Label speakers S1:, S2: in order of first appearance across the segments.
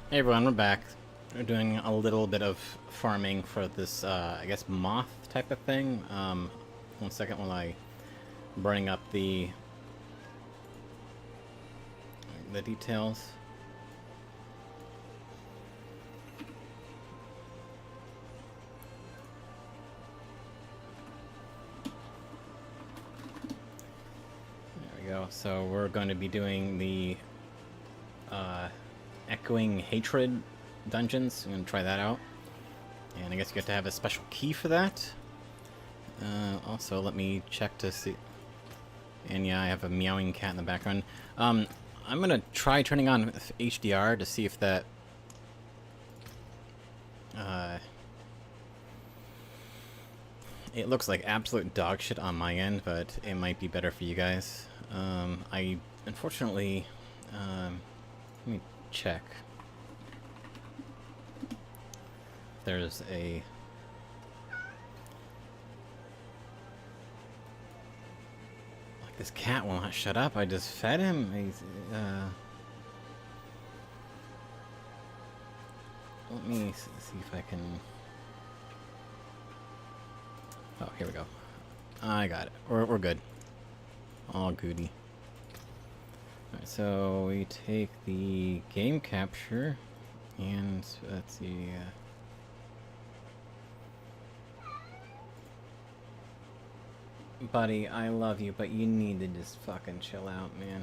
S1: Hey everyone, we're back. We're doing a little bit of farming for this, I guess, moth type of thing. One second while I bring up the details. There we go. So we're going to be doing the Echoing Hatred dungeons. I'm going to try that out. And I guess you have to have a special key for that. Also, let me check to see. And yeah, I have a meowing cat in the background. I'm gonna try turning on HDR to see if that it looks like absolute dog shit on my end, but it might be better for you guys. I unfortunately let me check. There's a this cat will not shut up. I just fed him. He's, let me see if I can... Oh, here we go. I got it. We're good. All goody. Alright, so we take the game capture, and let's see... Buddy, I love you, but you need to just fucking chill out, man.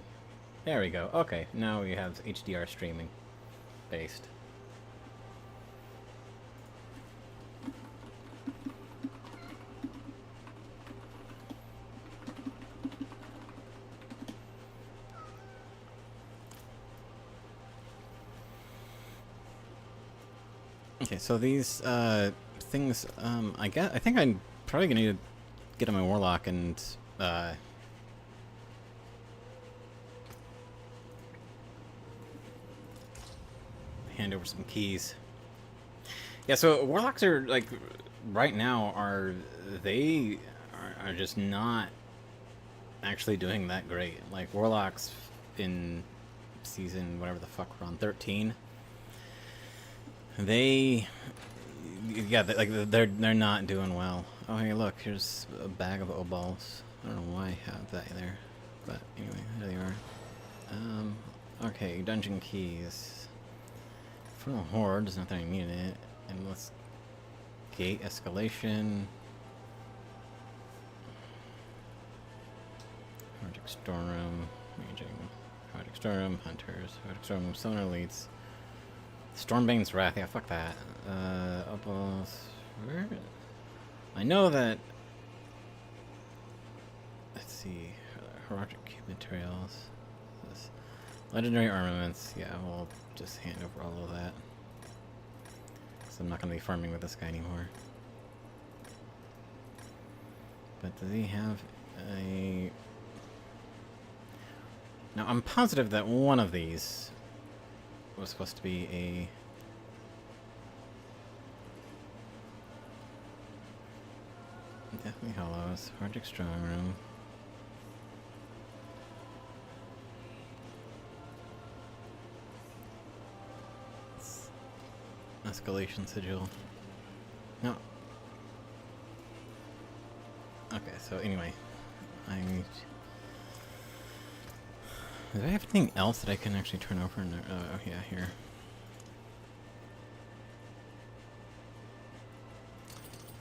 S1: There we go. Okay, now we have HDR streaming. Based. Okay, so these things, I think I'm probably gonna need to get on my warlock and hand over some keys. Yeah, so warlocks are like right now they are just not actually doing that great. Like warlocks in season whatever the fuck we're on 13. They're not doing well. Oh hey, look, here's a bag of O-balls. I don't know why I have that there, but anyway, there they are. Okay, dungeon keys. For the horde, there's nothing I need in it. And let's gate escalation. Project storeroom, ranging. Project storeroom, hunters. Project storeroom, summoner elites. Stormbane's Wrath, yeah, fuck that. Where? I know that... Let's see. Heroic materials. This. Legendary armaments, yeah, we'll just hand over all of that. So I'm not going to be farming with this guy anymore. But does he have a... Now, I'm positive that one of these was supposed to be a... Definitely Hollows. Project Strong Room. Escalation Sigil. No. Okay, so anyway. Do I have anything else that I can actually turn over in there? Oh, yeah, here.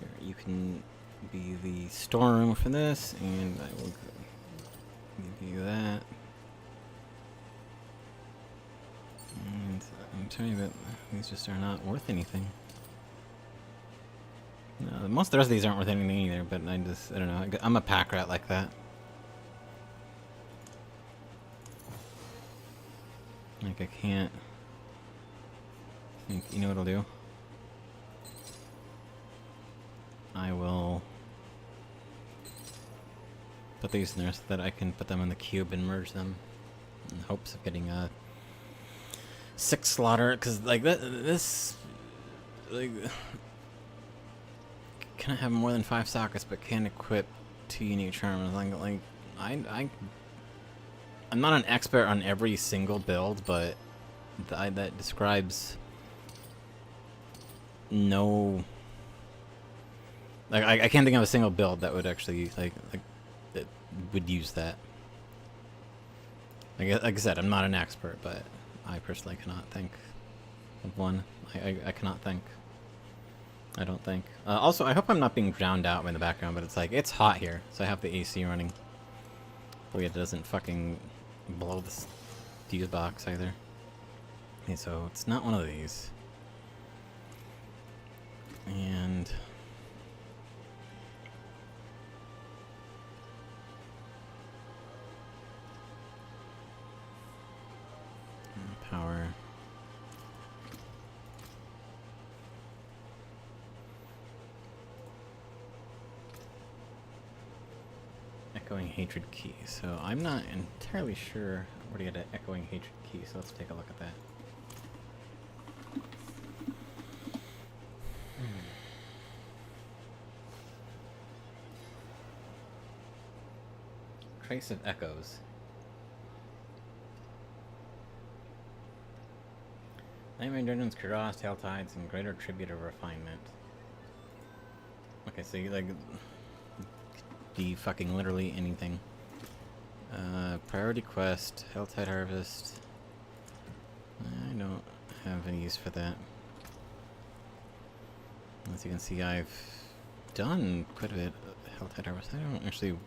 S1: Here, you can be the storeroom for this, and I will give you that. And I'm telling you that these just are not worth anything. No, most of the rest of these aren't worth anything either, but I don't know. I'm a pack rat like that. Like, I can't... You know what I'll do? I will put these in there so that I can put them in the cube and merge them in hopes of getting a 6 slaughter, because, like, this... Like... Can't have more than 5 sockets, but can equip 2 unique charms. I'm not an expert on every single build, but that describes no. Like I can't think of a single build that would actually like that would use that. Like I said, I'm not an expert, but I personally cannot think of one. I cannot think. I don't think. Also, I hope I'm not being drowned out in the background, but it's like, it's hot here, so I have the AC running. Hopefully it doesn't fucking blow this fuse box either. Okay, so it's not one of these. And... power. Echoing Hatred key. So I'm not entirely sure where to get an Echoing Hatred key, so let's take a look at that. Trace of Echoes. Nightmare Dungeons, Kuros, Tailtides, and Greater Tribute of Refinement. Okay, so you like... be fucking literally anything. Priority quest, Helltide Harvest. I don't have any use for that. As you can see, I've done quite a bit of Helltide Harvest. I don't actually...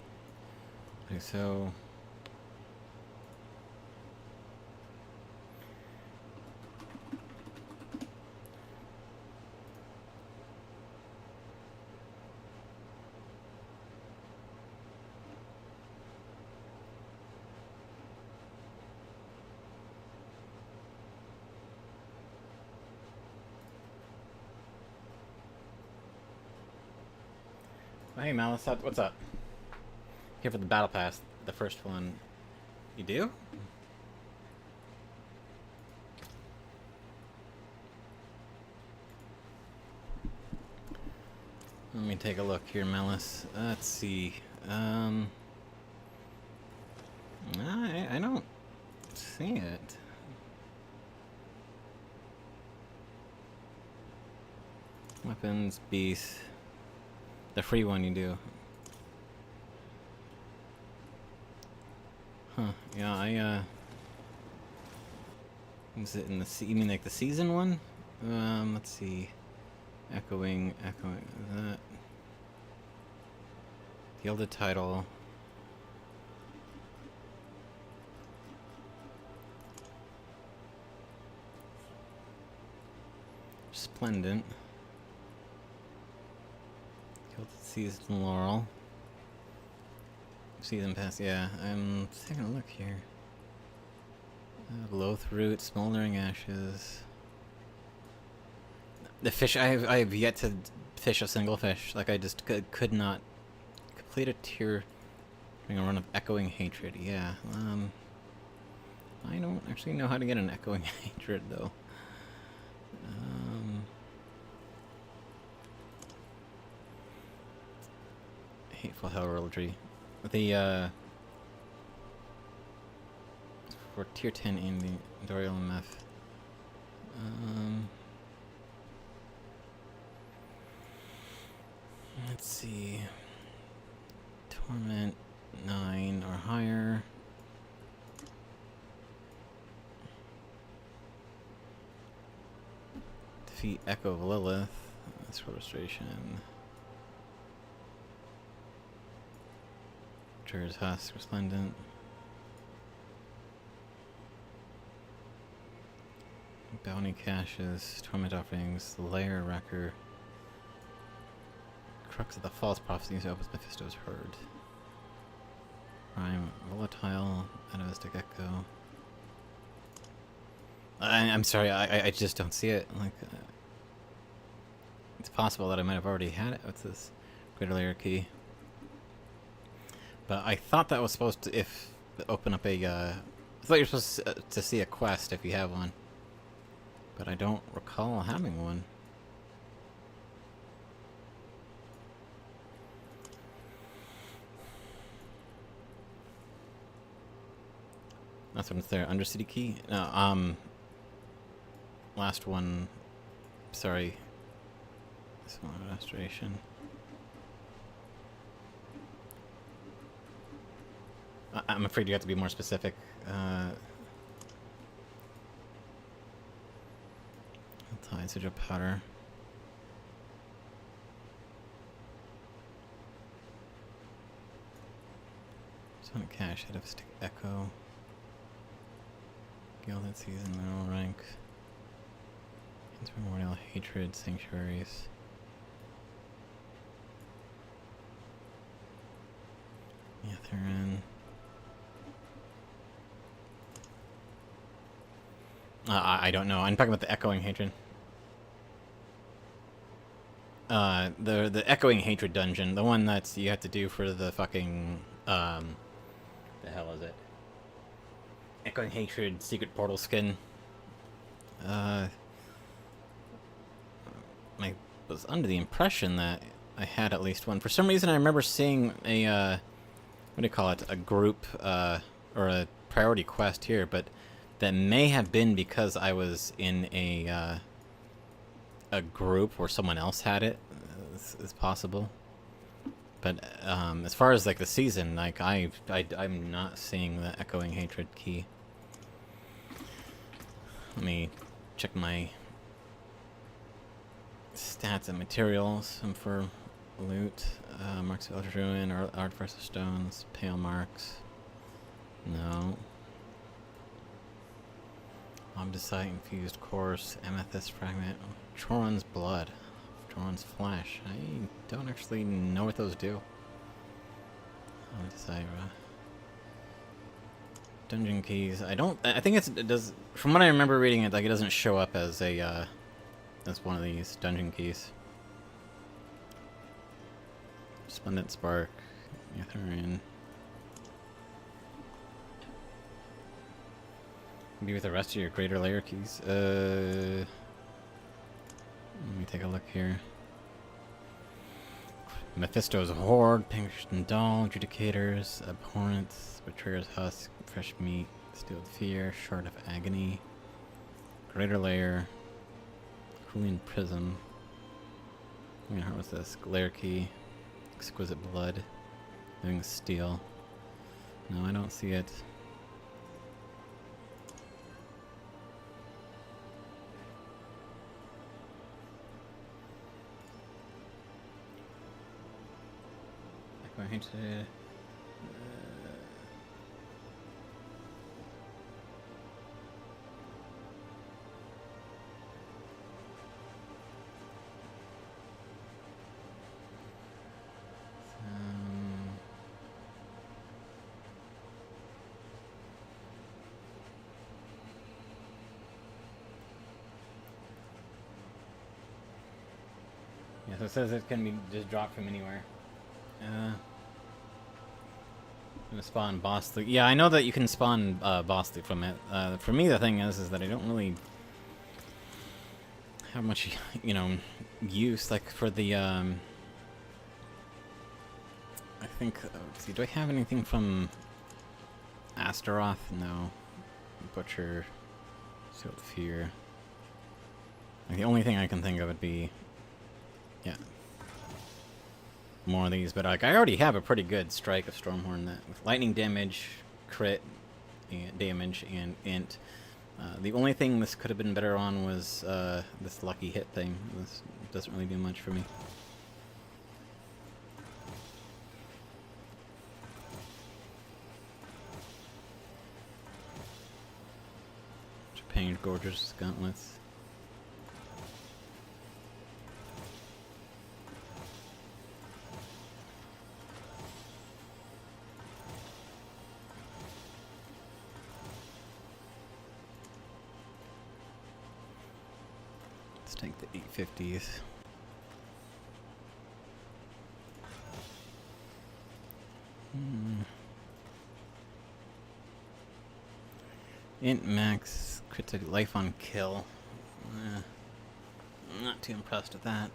S1: Okay, so... Hey Malice, what's up? Here for the battle pass, the first one. You do? Let me take a look here, Malice. Let's see. I don't see it. Weapons, beast. The free one you do. Huh, yeah, is it in the you mean like the season one? Let's see. Echoing, that. Gilded title. Splendent. Season Laurel. Season Pass, yeah. I'm taking a look here. Loath Root, Smoldering Ashes. The fish, I have yet to fish a single fish. Like, I just could not complete a tier during a run of Echoing Hatred. Yeah, I don't actually know how to get an Echoing Hatred, though. Hateful Heraldry. The, for tier 10 in the Dorial MF. Let's see. Torment 9 or higher. Defeat Echo of Lilith. That's for restoration. Triggers Husk, Resplendent. Bounty Caches, Torment Offerings, the Lair Wrecker. Crux of the False Prophecies opens Mephisto's Herd. Prime Volatile, Atavistic Echo. I'm sorry, I just don't see it. Like, it's possible that I might have already had it. What's this? Greater Layer Key. But I thought that was supposed to open up a, I thought you were supposed to see a quest if you have one. But I don't recall having one. That's when it's there. Undercity Key? No, last one. Sorry. This one, restoration. I'm afraid you have to be more specific. Tides of powder. Sonic Cash, Head of Stick Echo. Gilded Season, Mineral Rank. Primordial Hatred, Sanctuaries. Yatherin. I don't know. I'm talking about the Echoing Hatred. The Echoing Hatred dungeon, the one that's you have to do for the fucking the hell is it? Echoing Hatred Secret Portal skin. I was under the impression that I had at least one. For some reason, I remember seeing a what do you call it? A group or a priority quest here, but that may have been because I was in a group where someone else had it. It's possible. But as far as like the season, like I'm not seeing the Echoing Hatred key. Let me check my stats and materials. I'm for loot. Marks of Eldritch Ruin, or Artificer Stones, Pale Marks. No. Obdicite, Infused Course, Amethyst Fragment, Choron's Blood, Choron's Flash. I don't actually know what those do. Obdicite, Dungeon Keys. I think it does. From what I remember reading it, like it doesn't show up as a as one of these dungeon keys. Splendid Spark, Yatherin. Maybe with the rest of your greater layer keys. Let me take a look here. Mephisto's Horde, Pinkerton Doll, Judicators, Abhorrence, Betrayer's Husk, Fresh Meat, Steeled Fear, Shard of Agony, Greater Layer, Cooling Prism. What's this? Layer Key, Exquisite Blood, Living Steel. No, I don't see it. Going to yeah, so it says it can be just dropped from anywhere. Gonna spawn boss loot. Yeah, I know that you can spawn boss loot from it. For me, the thing is that I don't really have much, use. Like for the I think. Let's see, do I have anything from Astaroth? No. Butcher, Sealed Fear. Like, the only thing I can think of would be, yeah, more of these, but like I already have a pretty good strike of Stormhorn that with lightning damage, crit and damage, and int. The only thing this could have been better on was this lucky hit thing. This doesn't really do much for me. Painted Gorgeous Gauntlets. Let's take the 850s. Int max, critic life on kill. I'm not too impressed with that.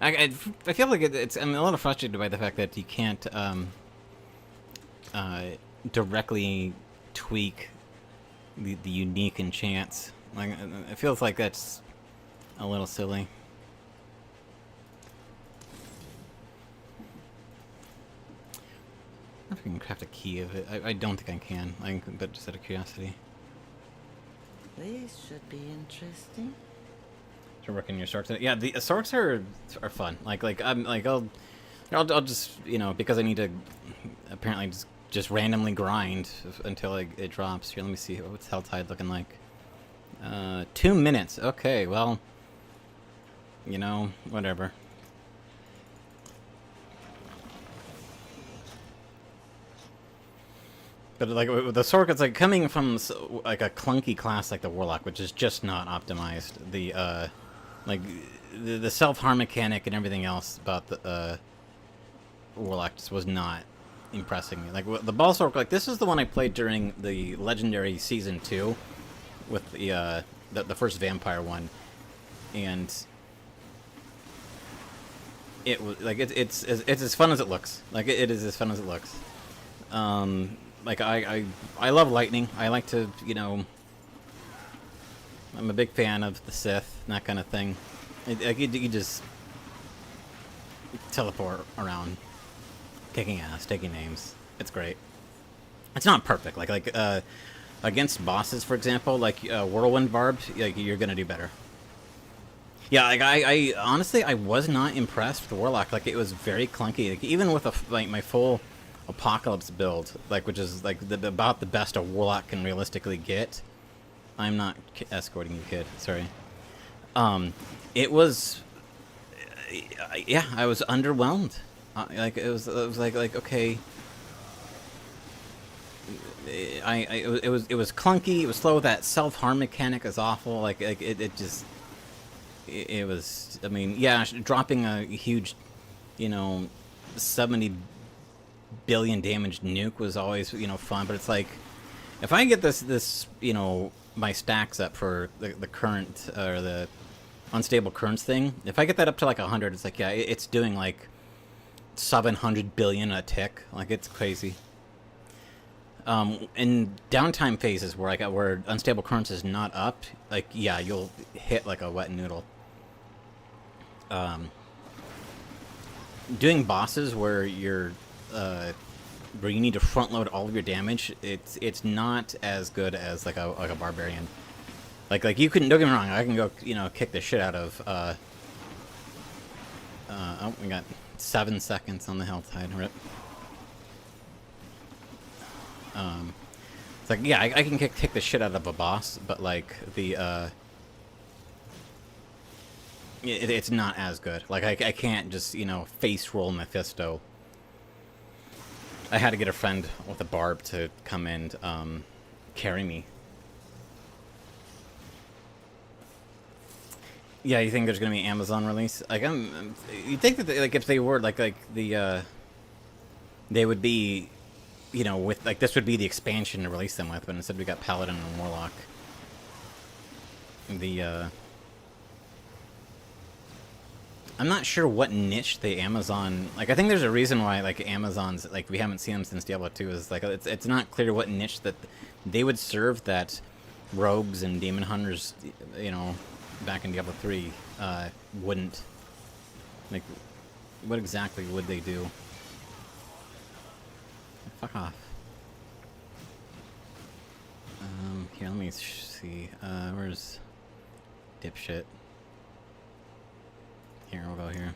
S1: I feel like I'm a little frustrated by the fact that you can't directly tweak the unique enchants Like, it feels like that's a little silly. I don't know if I can craft a key of it. I don't think I can. But just out of curiosity.
S2: These should be interesting.
S1: To work in your sorcs. Yeah, the sorcs are fun. I'll just, you know, because I need to apparently just randomly grind until it drops. Here, let me see what's Helltide looking like. 2 minutes. Okay, well, you know, whatever. But like with the sorc, it's like coming from like a clunky class like the warlock, which is just not optimized. The like the self-harm mechanic and everything else about the warlock just was not impressing me. Like the ball sorc, like this is the one I played during the legendary season 2 with the first vampire one, and it was like it's as fun as it looks. Like it is as fun as it looks. Like I love lightning. I like to, you know, I'm a big fan of the Sith and that kind of thing. You just teleport around, kicking ass, taking names. It's great. It's not perfect. Against bosses, for example, like Whirlwind Barb, like you're gonna do better. Yeah, like I honestly I was not impressed with the Warlock. Like it was very clunky. Like even with my full Apocalypse build, like which is like about the best a Warlock can realistically get. I'm not escorting you, kid. Sorry. It was, yeah, I was underwhelmed. Like it was like okay. It was clunky. It was slow. That self-harm mechanic is awful. Like it just it was. I mean, yeah, dropping a huge, you know, 70 billion damage nuke was always, you know, fun. But it's like if I get this you know, my stacks up for the current or the unstable currents thing. If I get that up to like 100, it's like yeah, it's doing like 700 billion a tick. Like it's crazy. In downtime phases where unstable currents is not up, like yeah, you'll hit like a wet noodle. Doing bosses where you need to front load all of your damage, it's not as good as like a barbarian. Like you couldn't, don't get me wrong, I can go, you know, kick the shit out of oh, we got 7 seconds on the Helltide, rip. It's like, yeah, I can kick the shit out of a boss, but like the it's not as good. Like I can't just, you know, face roll Mephisto. I had to get a friend with a barb to come and carry me. Yeah, you think there's gonna be an Amazon release? Like you think that like if they were like the they would be, you know, with like this would be the expansion to release them with, but instead we got Paladin and Warlock. I'm not sure what niche the Amazon, like I think there's a reason why like Amazon's, like we haven't seen them since Diablo 2, is like it's not clear what niche that they would serve that rogues and demon hunters, you know, back in Diablo 3 wouldn't. Like what exactly would they do? Fuck off. Here, let me see. Where's dipshit? Here, we'll go here.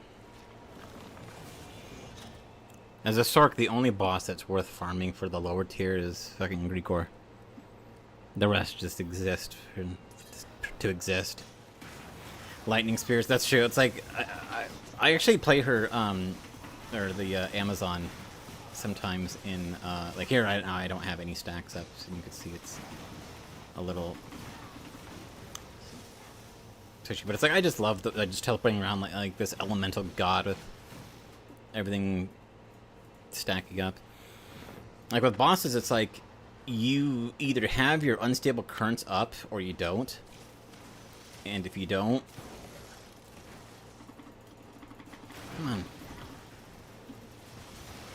S1: As a sorc, the only boss that's worth farming for the lower tier is fucking Greekor. The rest just exist to exist. Lightning Spears, that's true. It's like, I actually play her, or the Amazon sometimes in, like here I don't have any stacks up, so you can see it's a little twitchy, but it's like I just love just teleporting around like this elemental god with everything stacking up. Like with bosses, it's like you either have your unstable currents up or you don't, and if you don't, come on.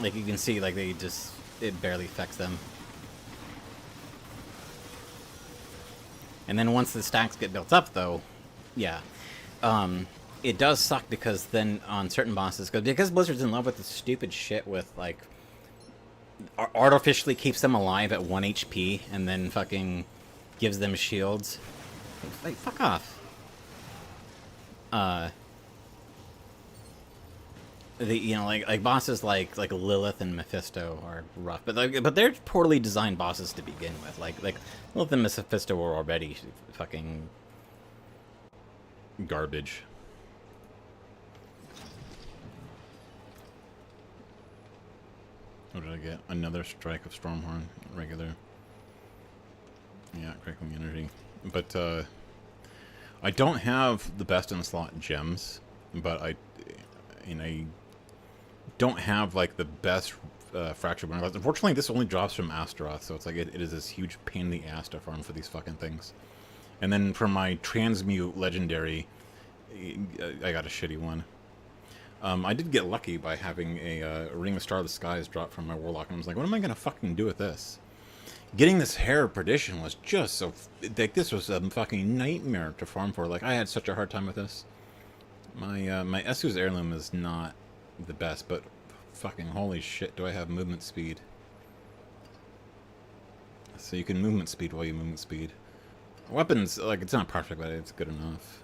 S1: Like you can see, like it barely affects them. And then once the stacks get built up, though, yeah, it does suck because then on certain bosses, because Blizzard's in love with this stupid shit with like artificially keeps them alive at 1 HP and then fucking gives them shields. Like, fuck off. Like bosses like Lilith and Mephisto are rough, but they're poorly designed bosses to begin with. Like Lilith and Mephisto were already fucking garbage. What did I get? Another strike of Stormhorn, regular. Yeah, crackling energy. But I don't have the best in slot gems, but I don't have like the best fracture burn. Unfortunately, this only drops from Astaroth, so it's like it is this huge pain in the ass to farm for these fucking things. And then for my transmute legendary, I got a shitty one. I did get lucky by having a Ring of Star of the Skies drop from my Warlock, and I was like, what am I gonna fucking do with this? Getting this Hair of Perdition was just so... Like, this was a fucking nightmare to farm for. Like, I had such a hard time with this. My Essu's Heirloom is not the best, but fucking holy shit, do I have movement speed. So you can movement speed while you movement speed. Weapons, like, it's not perfect, but it's good enough.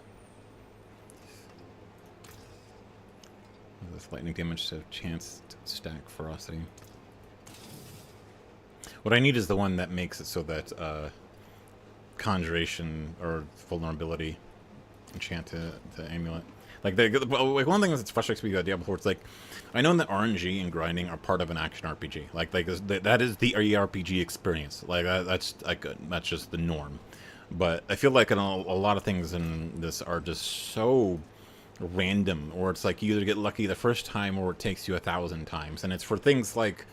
S1: This lightning damage to chance to stack ferocity. What I need is the one that makes it so that conjuration or vulnerability enchant to amulet. Like one thing that's frustrates me about Diablo 4, it's like I know that RNG and grinding are part of an action RPG. Like that is the RPG experience. Like that's just the norm. But I feel like a lot of things in this are just so random, or it's like you either get lucky the first time or it takes you 1,000 times, and it's for things like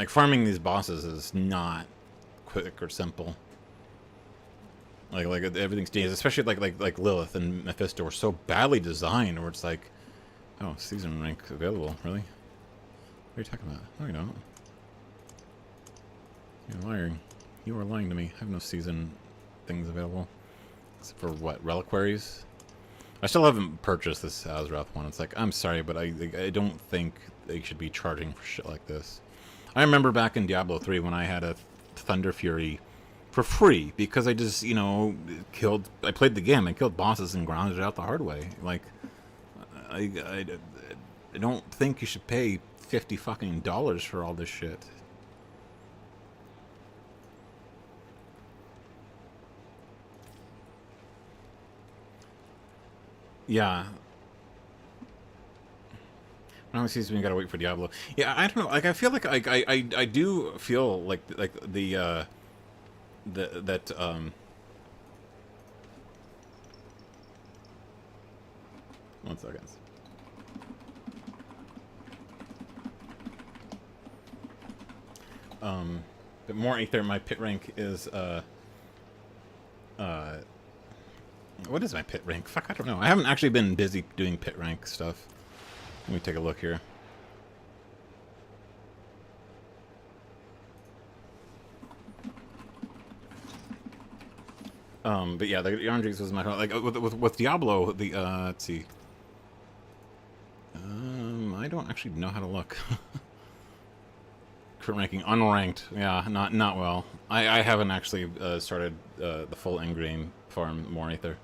S1: farming these bosses is not quick or simple. Like everything's dangerous, especially like Lilith and Mephisto are so badly designed, where it's like, oh, season rank available, really? What are you talking about? No, you don't. You're lying. You are lying to me. I have no season things available. Except for what? Reliquaries? I still haven't purchased this Azeroth one. It's like, I'm sorry, but I don't think they should be charging for shit like this. I remember back in Diablo 3 when I had a Thunder Fury for free because I just, I played the game and killed bosses and grounded it out the hard way. Like, I don't think you should pay $50 fucking for all this shit. Yeah. Now season we gotta wait for Diablo. Yeah, I don't know. Like I feel like I do feel like that 1 second. But more Aether, my pit rank is what is my pit rank? Fuck, I don't know. I haven't actually been busy doing pit rank stuff. Let me take a look here. But yeah, the RNGs was my like with Diablo. The let's see. I don't actually know how to look. Current ranking unranked. Yeah, not well. I haven't actually started the full in-game farm more Aether.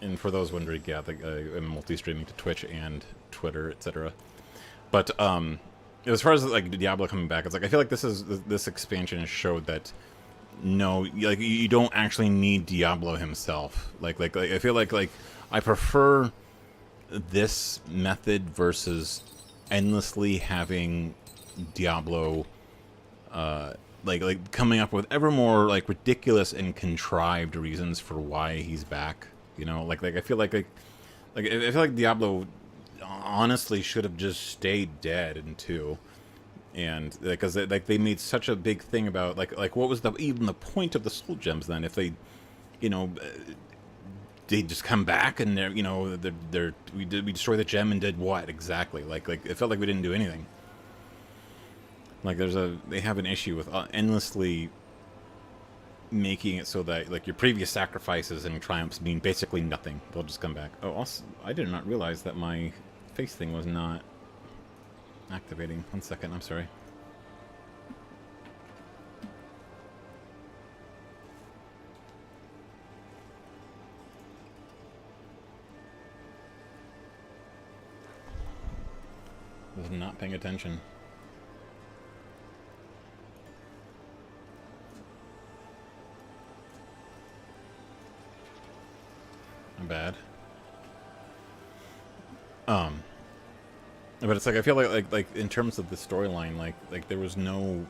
S1: And for those wondering, yeah, I'm multi-streaming to Twitch and Twitter, etc. But as far as like Diablo coming back, it's like I feel like this expansion has showed that no, like you don't actually need Diablo himself. Like I feel like I prefer this method versus endlessly having Diablo like coming up with ever more like ridiculous and contrived reasons for why he's back. Like I feel like I feel like Diablo honestly should have just stayed dead in 2, and because they made such a big thing about like what was even the point of the soul gems then if they, they just come back and we destroy the gem and did what exactly? Like it felt like we didn't do anything. Like they have an issue with endlessly
S3: making it so that like your previous sacrifices and triumphs mean basically nothing. They'll just come back. Oh, also, I did not realize that my face thing was not activating. 1 second, I'm sorry. Was not paying attention. I'm bad. But it's like I feel like in terms of the storyline, like there was no.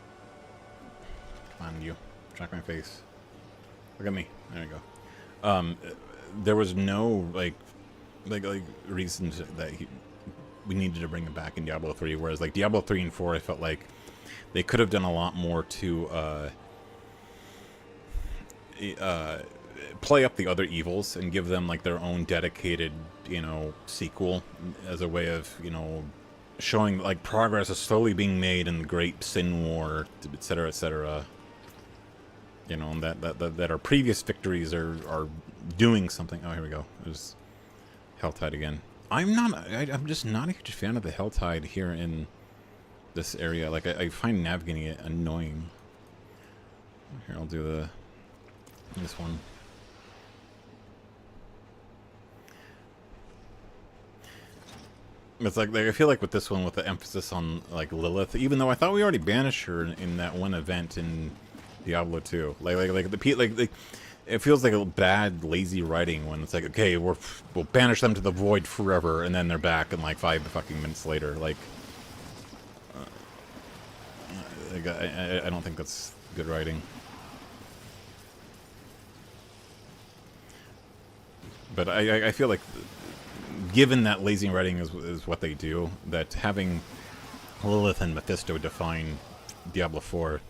S3: Come on, you track my face. Look at me. There we go. There was no like reasons that we needed to bring him back in Diablo 3. Whereas like Diablo 3 and 4, I felt like they could have done a lot more to play up the other evils and give them like their own dedicated, you know, sequel as a way of, you know, showing like progress is slowly being made in the Great Sin War, etc., etc. You know, and that our previous victories are doing something. Oh, here we go. There's Helltide again. I'm just not a huge fan of the Helltide here in this area. Like I find navigating it annoying. Here, I'll do this one. It's like I feel like with this one, with the emphasis on like Lilith, even though I thought we already banished her in that one event in Diablo 2. Like it feels like a bad, lazy writing when it's like, okay, we'll banish them to the void forever, and then they're back in like 5 fucking minutes later. Like I don't think that's good writing. But I feel like, given that lazy writing is what they do, that having Lilith and Mephisto define Diablo 4,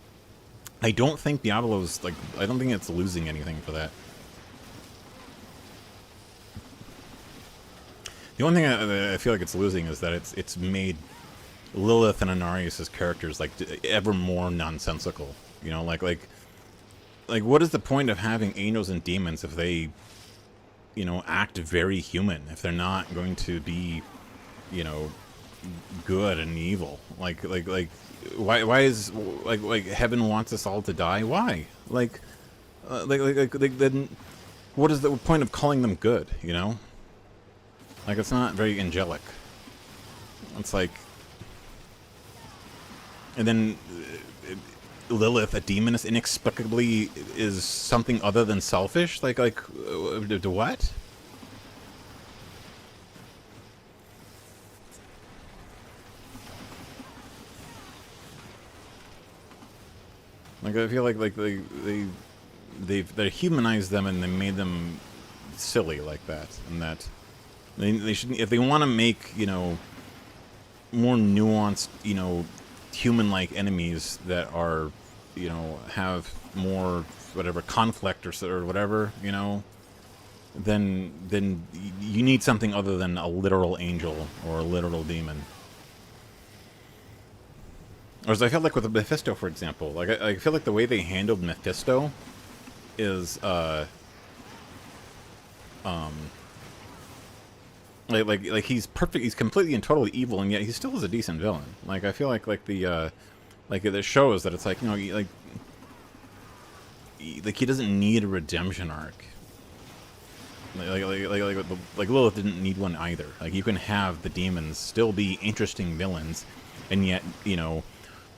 S3: I don't think Diablo's, like, I don't think it's losing anything for that. The only thing I feel like it's losing is that it's made Lilith and Anarius' characters, like, ever more nonsensical. You know, like what is the point of having angels and demons if they, you know, act very human, if they're not going to be, you know, good and evil? Like why is like heaven wants us all to die? Why? Like then what is the point of calling them good? You know, like it's not very angelic. It's like, and then Lilith, a demoness, inexplicably is something other than selfish. Like what? Like I feel like they humanized them and they made them silly like that, and that they shouldn't, if they want to make, you know, more nuanced, you know, human-like enemies that are, you know, have more whatever conflict or whatever, you know, then you need something other than a literal angel or a literal demon. Or as I felt like with Mephisto, for example, like I feel like the way they handled Mephisto is like he's perfect, he's completely and totally evil, and yet he still is a decent villain. Like I feel like the shows that it's like, you know, like he doesn't need a redemption arc. Like Lilith didn't need one either. Like you can have the demons still be interesting villains, and yet, you know,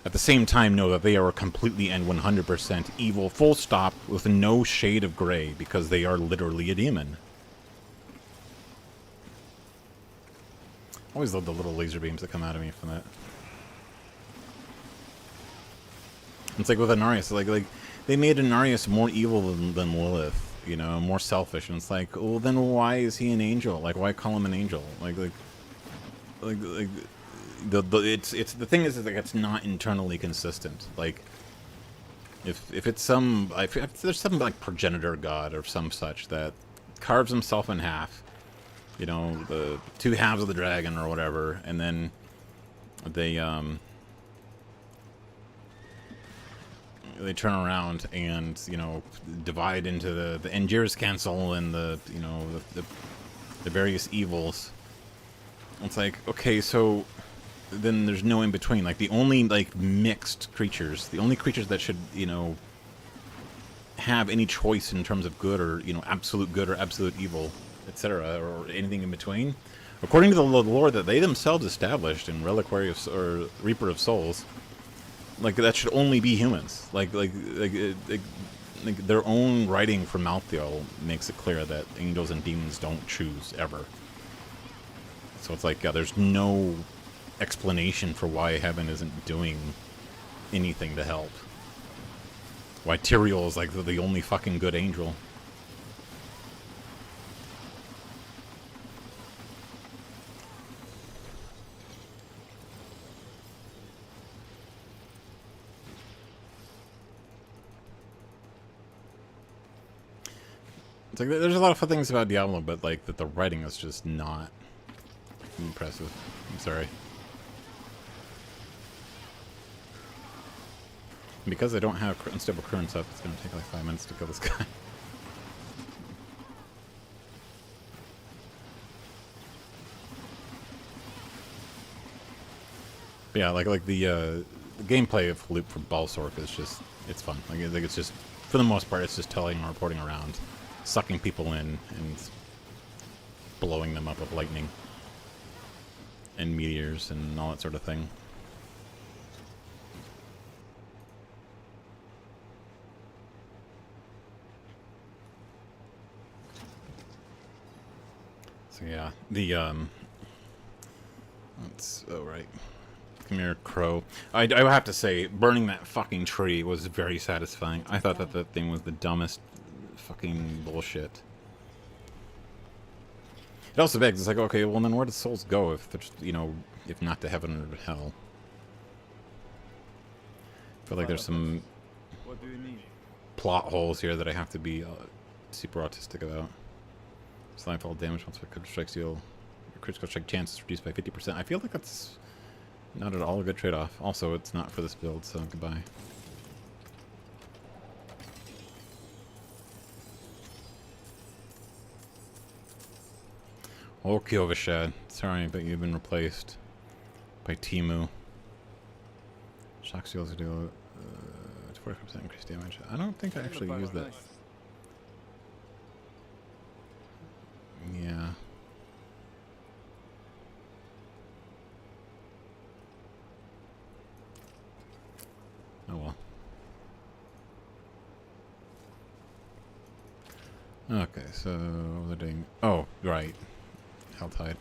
S3: at the same time know that they are completely and 100% evil, full stop, with no shade of gray, because they are literally a demon. I always love the little laser beams that come out of me from that. It's like with Anarius, like they made Anarius more evil than Lilith, you know, more selfish, and it's like, well, then why is he an angel? Like, why call him an angel? It's the thing is like it's not internally consistent. Like if it's if there's some like progenitor god or some such that carves himself in half, you know, the two halves of the dragon or whatever, and then they they turn around and, you know, divide into the Angiers Council and the, you know, the various evils. It's like, okay, so then there's no in between. Like, the only, like, mixed creatures, the only creatures that should, you know, have any choice in terms of good or, you know, absolute good or absolute evil, etc., or anything in between, according to the lore that they themselves established in Reliquary of, or Reaper of Souls, like, that should only be humans. Like their own writing from Malthael makes it clear that angels and demons don't choose ever. So it's like, yeah, there's no explanation for why heaven isn't doing anything to help. Why Tyrael is like the only fucking good angel. It's like, there's a lot of fun things about Diablo, but like that the writing is just not impressive. I'm sorry. Because I don't have unstable currents up, it's gonna take like 5 minutes to kill this guy. But yeah, like the gameplay of Loop for Ball sorc is just, it's fun. Like it's just, for the most part, it's just telling and reporting around, sucking people in and blowing them up with lightning and meteors and all that sort of thing. So yeah, the let's, oh right, come here, crow. I have to say, burning that fucking tree was very satisfying. I thought that that thing was the dumbest fucking bullshit. It also begs, it's like, okay, well then where do souls go if there's, you know, if not to heaven or to hell? I feel like there's some
S4: What do you need?
S3: plot holes here that I have to be super autistic about. Slidefall damage once a critical strike deal. Your critical strike chance is reduced by 50%. I feel like that's not at all a good trade-off. Also, it's not for this build, so goodbye. Okay, Overshad. Sorry, but you've been replaced by Timu. Shock seals do 45% increased damage. I don't think I actually used that. Yeah. Oh well. Okay, so what was I doing? Oh, right. Helltide.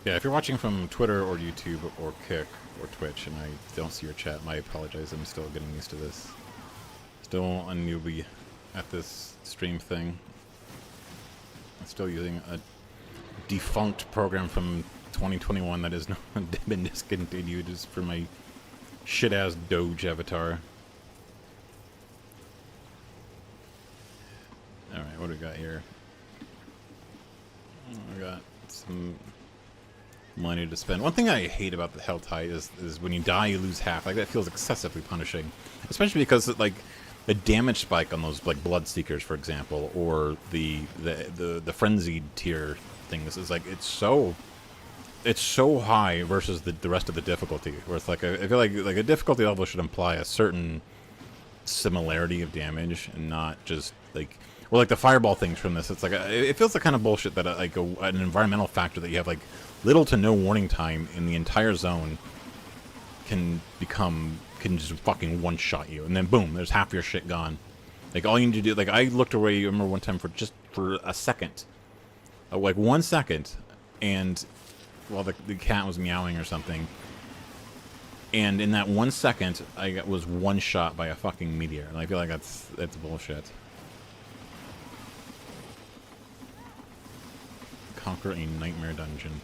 S3: Yeah, if you're watching from Twitter or YouTube or Kick or Twitch and I don't see your chat, I apologize. I'm still getting used to this. Still a newbie at this stream thing. I'm still using a defunct program from 2021 that has been discontinued just for my shit-ass Doge avatar. Alright, what do we got here? We got some money to spend. One thing I hate about the Helltide is when you die, you lose half. Like, that feels excessively punishing. Especially because, like, the damage spike on those, like, Bloodseekers, for example, or the Frenzied tier things is, like, it's so high versus the rest of the difficulty. Where it's, like, I feel like a difficulty level should imply a certain similarity of damage and not just, like... Or, like, the fireball things from this. It's, like, it feels like kind of bullshit that, like, an environmental factor that you have, like, little to no warning time in the entire zone can just fucking one-shot you. And then, boom, there's half your shit gone. Like, all you need to do... Like, I looked away, I remember one time, for a second. Like, 1 second. And while the cat was meowing or something. And in that 1 second, I was one-shot by a fucking meteor. And I feel like that's bullshit. Conquer a nightmare dungeon.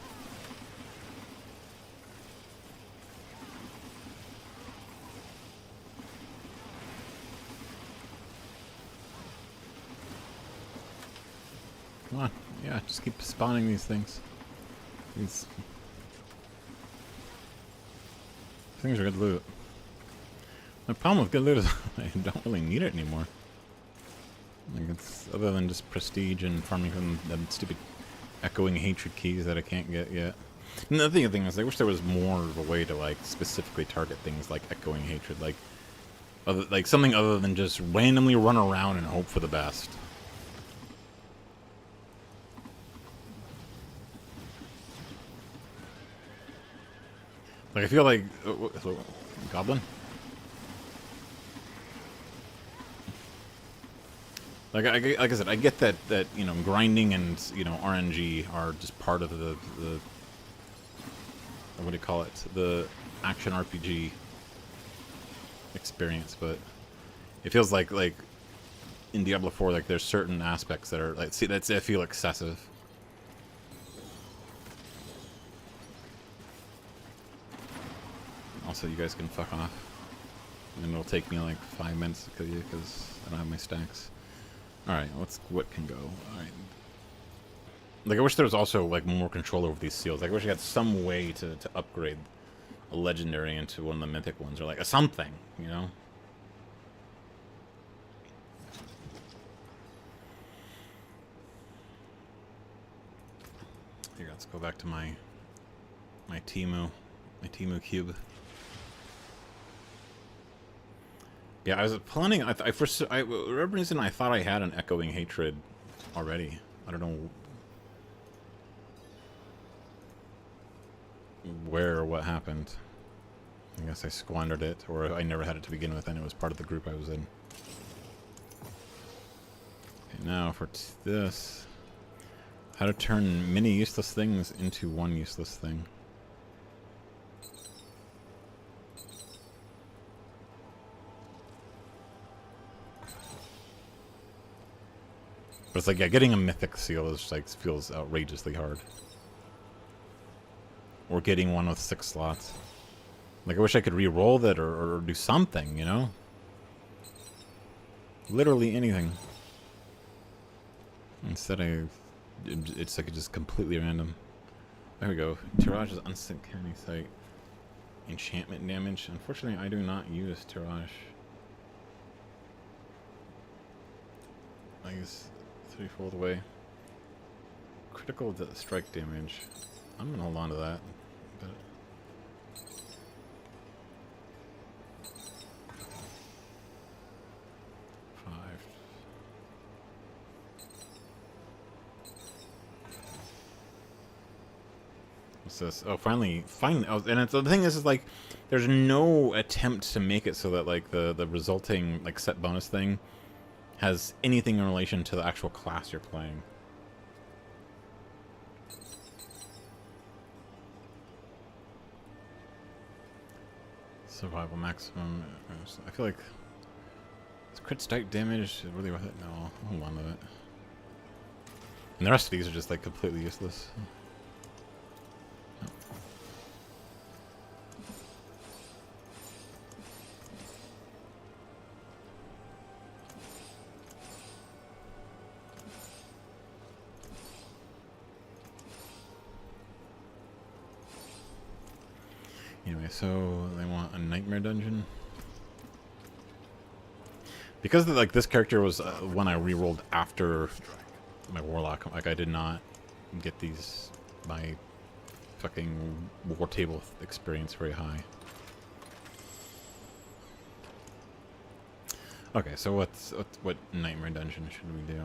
S3: Come on. Yeah, just keep spawning these things. These things are good loot. My problem with good loot is I don't really need it anymore. Like, it's other than just prestige and farming from them stupid echoing hatred keys that I can't get yet. And the other thing is, I wish there was more of a way to like specifically target things like echoing hatred, like something other than just randomly run around and hope for the best. Like I feel like goblin. Like I said, I get that you know grinding and you know RNG are just part of the what do you call it, the action RPG experience, but it feels like in Diablo 4 like there's certain aspects that are like I feel excessive. Also, you guys can fuck off, and it'll take me like 5 minutes to kill you because I don't have my stacks. Alright, what can go? Alright. Like, I wish there was also, like, more control over these seals. Like, I wish I had some way to upgrade a legendary into one of the mythic ones, or, like, a something, you know? Here, let's go back to my Temu cube. Yeah, I was planning. For whatever reason, I thought I had an echoing hatred already. I don't know where or what happened. I guess I squandered it, or I never had it to begin with, and it was part of the group I was in. Okay, now for this, how to turn many useless things into one useless thing. But it's like, yeah, getting a mythic seal is like feels outrageously hard. Or getting one with 6 slots. Like, I wish I could re-roll that or do something, you know? Literally anything. Instead, it's like just completely random. There we go. Tirage's uncanny sight. Enchantment damage. Unfortunately, I do not use Tirage. I use 3-fold away. Critical strike damage. I'm gonna hold on to that. But what's this? Oh, finally. Oh, and the thing is like, there's no attempt to make it so that like the resulting like set bonus thing has anything in relation to the actual class you're playing. Survival maximum. I feel like is crit strike damage really worth it? No, I'll hold on to it. And the rest of these are just like completely useless. Anyway, so they want a nightmare dungeon. Because like this character was one I re-rolled after my warlock. Like I did not get my fucking war table experience very high. Okay, so what nightmare dungeon should we do?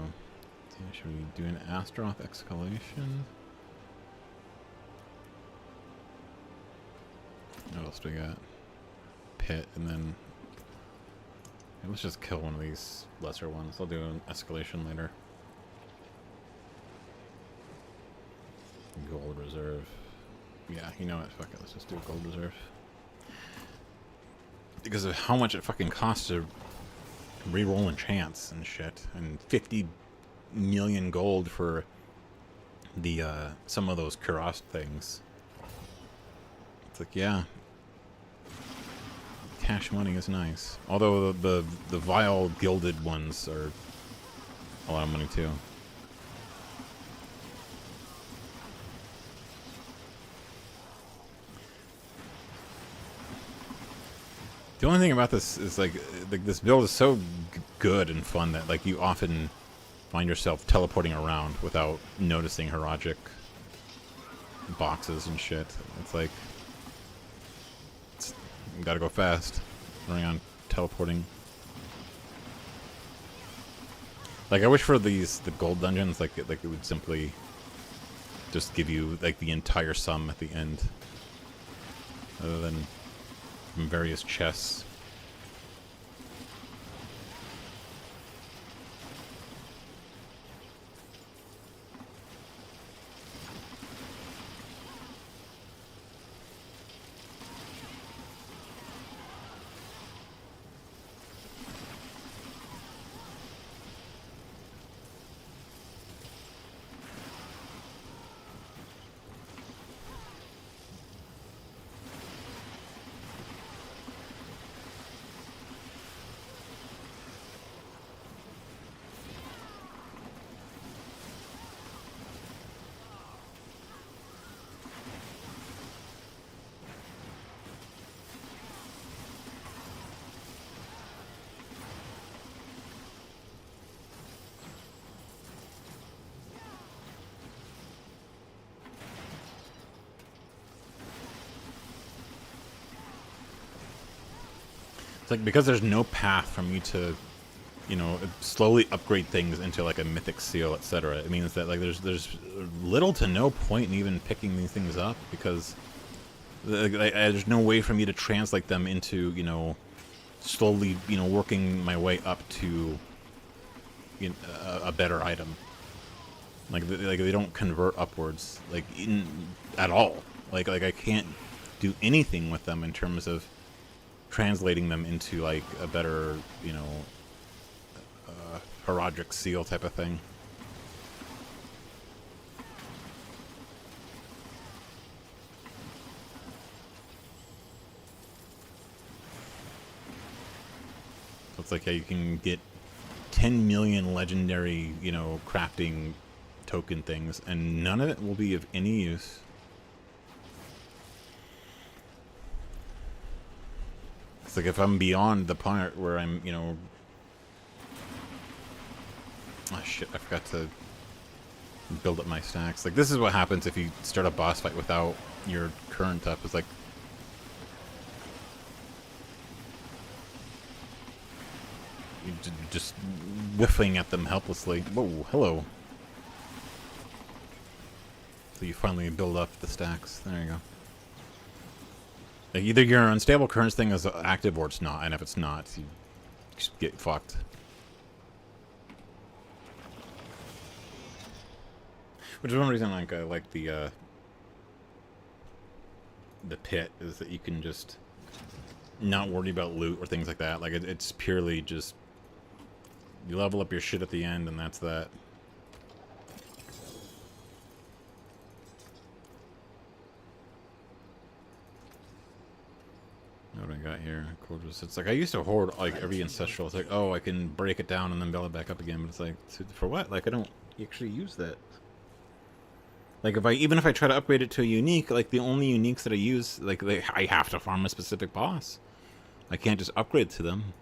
S3: Should we do an Astroth Escalation? What else do we got? Pit, and then let's just kill one of these lesser ones. I'll do an escalation later. Gold reserve. Yeah, you know what? Fuck it. Let's just do gold reserve. Because of how much it fucking costs to re-roll enchants and shit, and 50 million gold for the some of those Kurast things. It's like, yeah, cash money is nice. Although the vile gilded ones are a lot of money too. The only thing about this is like this build is so good and fun that like you often find yourself teleporting around without noticing Herogic boxes and shit. It's like you gotta go fast, running on teleporting. Like I wish for the gold dungeons, like it would simply just give you like the entire sum at the end, other than from various chests. It's like because there's no path for me to, you know, slowly upgrade things into like a mythic seal, etc. It means that like there's little to no point in even picking these things up because there's no way for me to translate them into, you know, slowly, you know, working my way up to, you know, a better item. Like they don't convert upwards like at all. Like I can't do anything with them in terms of translating them into like a better, you know, Herogic seal type of thing. So it's like how you can get 10 million legendary, you know, crafting token things, and none of it will be of any use. It's like if I'm beyond the part where I'm, you know... Oh shit, I forgot to build up my stacks. Like, this is what happens if you start a boss fight without your current up. It's like... you're just whiffing at them helplessly. Whoa, hello. So you finally build up the stacks. There you go. Like either your unstable currents thing is active or it's not, and if it's not, you just get fucked. Which is one reason like I like the pit, is that you can just not worry about loot or things like that. Like it's purely just you level up your shit at the end, and that's that. What do I got here? Cool. It's like I used to hoard like every ancestral. It's like, oh, I can break it down and then build it back up again. But it's like, for what? Like I don't actually use that. Like even if I try to upgrade it to a unique, like the only uniques that I use, like I have to farm a specific boss. I can't just upgrade to them.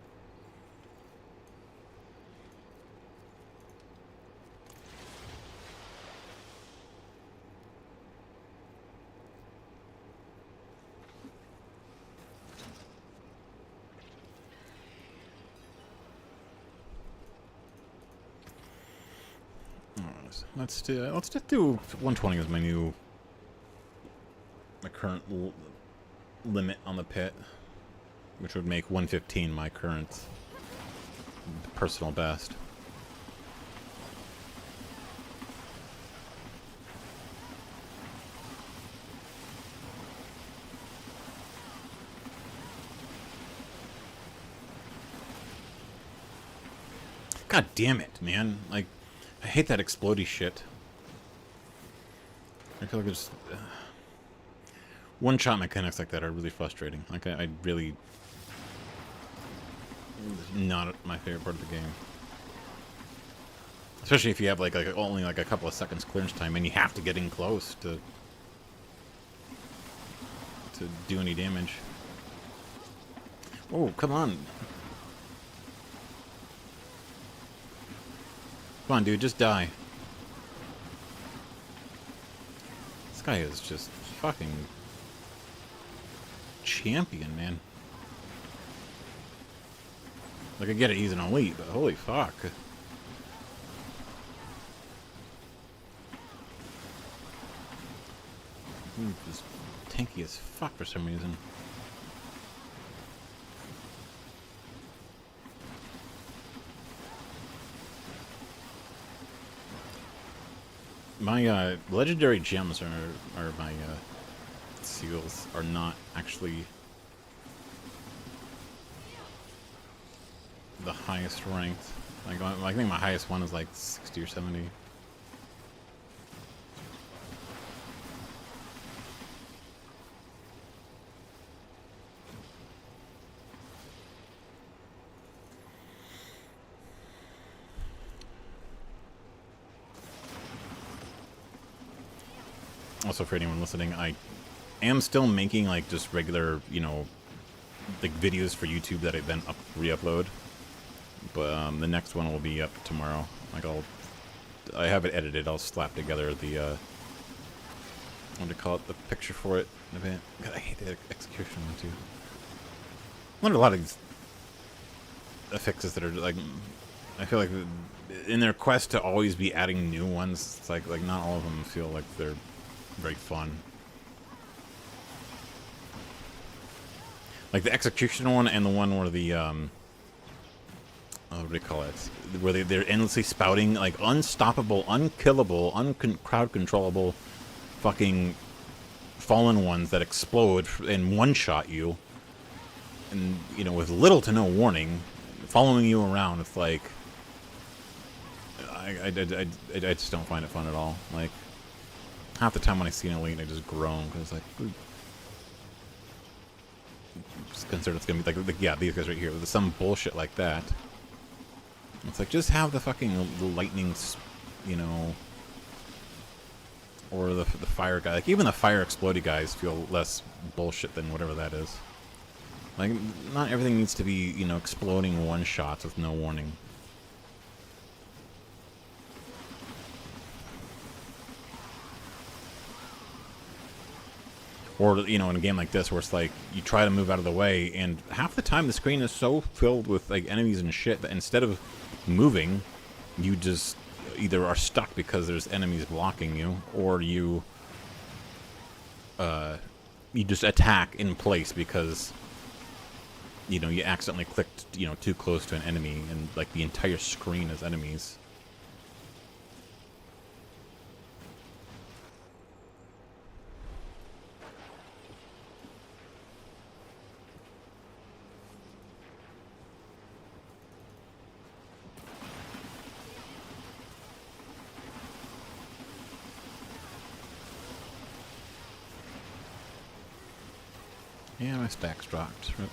S3: Let's just do 120 as my current limit on the pit, which would make 115 my current personal best. God damn it, man! Like, I hate that explodey shit. I feel like it's one-shot mechanics like that are really frustrating. Like I really not my favorite part of the game. Especially if you have like only like a couple of seconds clearance time and you have to get in close to do any damage. Oh, come on. Come on, dude, just die. This guy is just fucking champion, man. Like, I get it, he's an elite, but holy fuck. He's just tanky as fuck for some reason. My legendary gems are my seals are not actually the highest ranked. Like, I think my highest one is like 60 or 70. Also, for anyone listening, I am still making like just regular, you know, like videos for YouTube that I then re-upload. But the next one will be up tomorrow. Like I have it edited. I'll slap together the what do you call it? The picture for it in a bit. God, I hate the execution one too. I wonder a lot of these affixes that are like, I feel like in their quest to always be adding new ones, it's like not all of them feel like they're very fun. Like the execution one and the one where the what do you call it? Where they're endlessly spouting like unstoppable, unkillable, crowd controllable, fucking fallen ones that explode and one-shot you, and you know, with little to no warning, following you around. It's like I just don't find it fun at all. Like half the time when I see an elite, I just groan because it's like, just consider it's gonna be like yeah, these guys right here with some bullshit like that. It's like, just have the fucking lightning, you know, or the fire guy. Like, even the fire explodey guys feel less bullshit than whatever that is. Like, not everything needs to be, you know, exploding one-shots with no warning. Or, you know, in a game like this where it's like, you try to move out of the way, and half the time the screen is so filled with, like, enemies and shit that instead of moving, you just either are stuck because there's enemies blocking you, or you just attack in place because, you know, you accidentally clicked, you know, too close to an enemy, and, like, the entire screen is enemies. Yeah, my stack's dropped. Rip.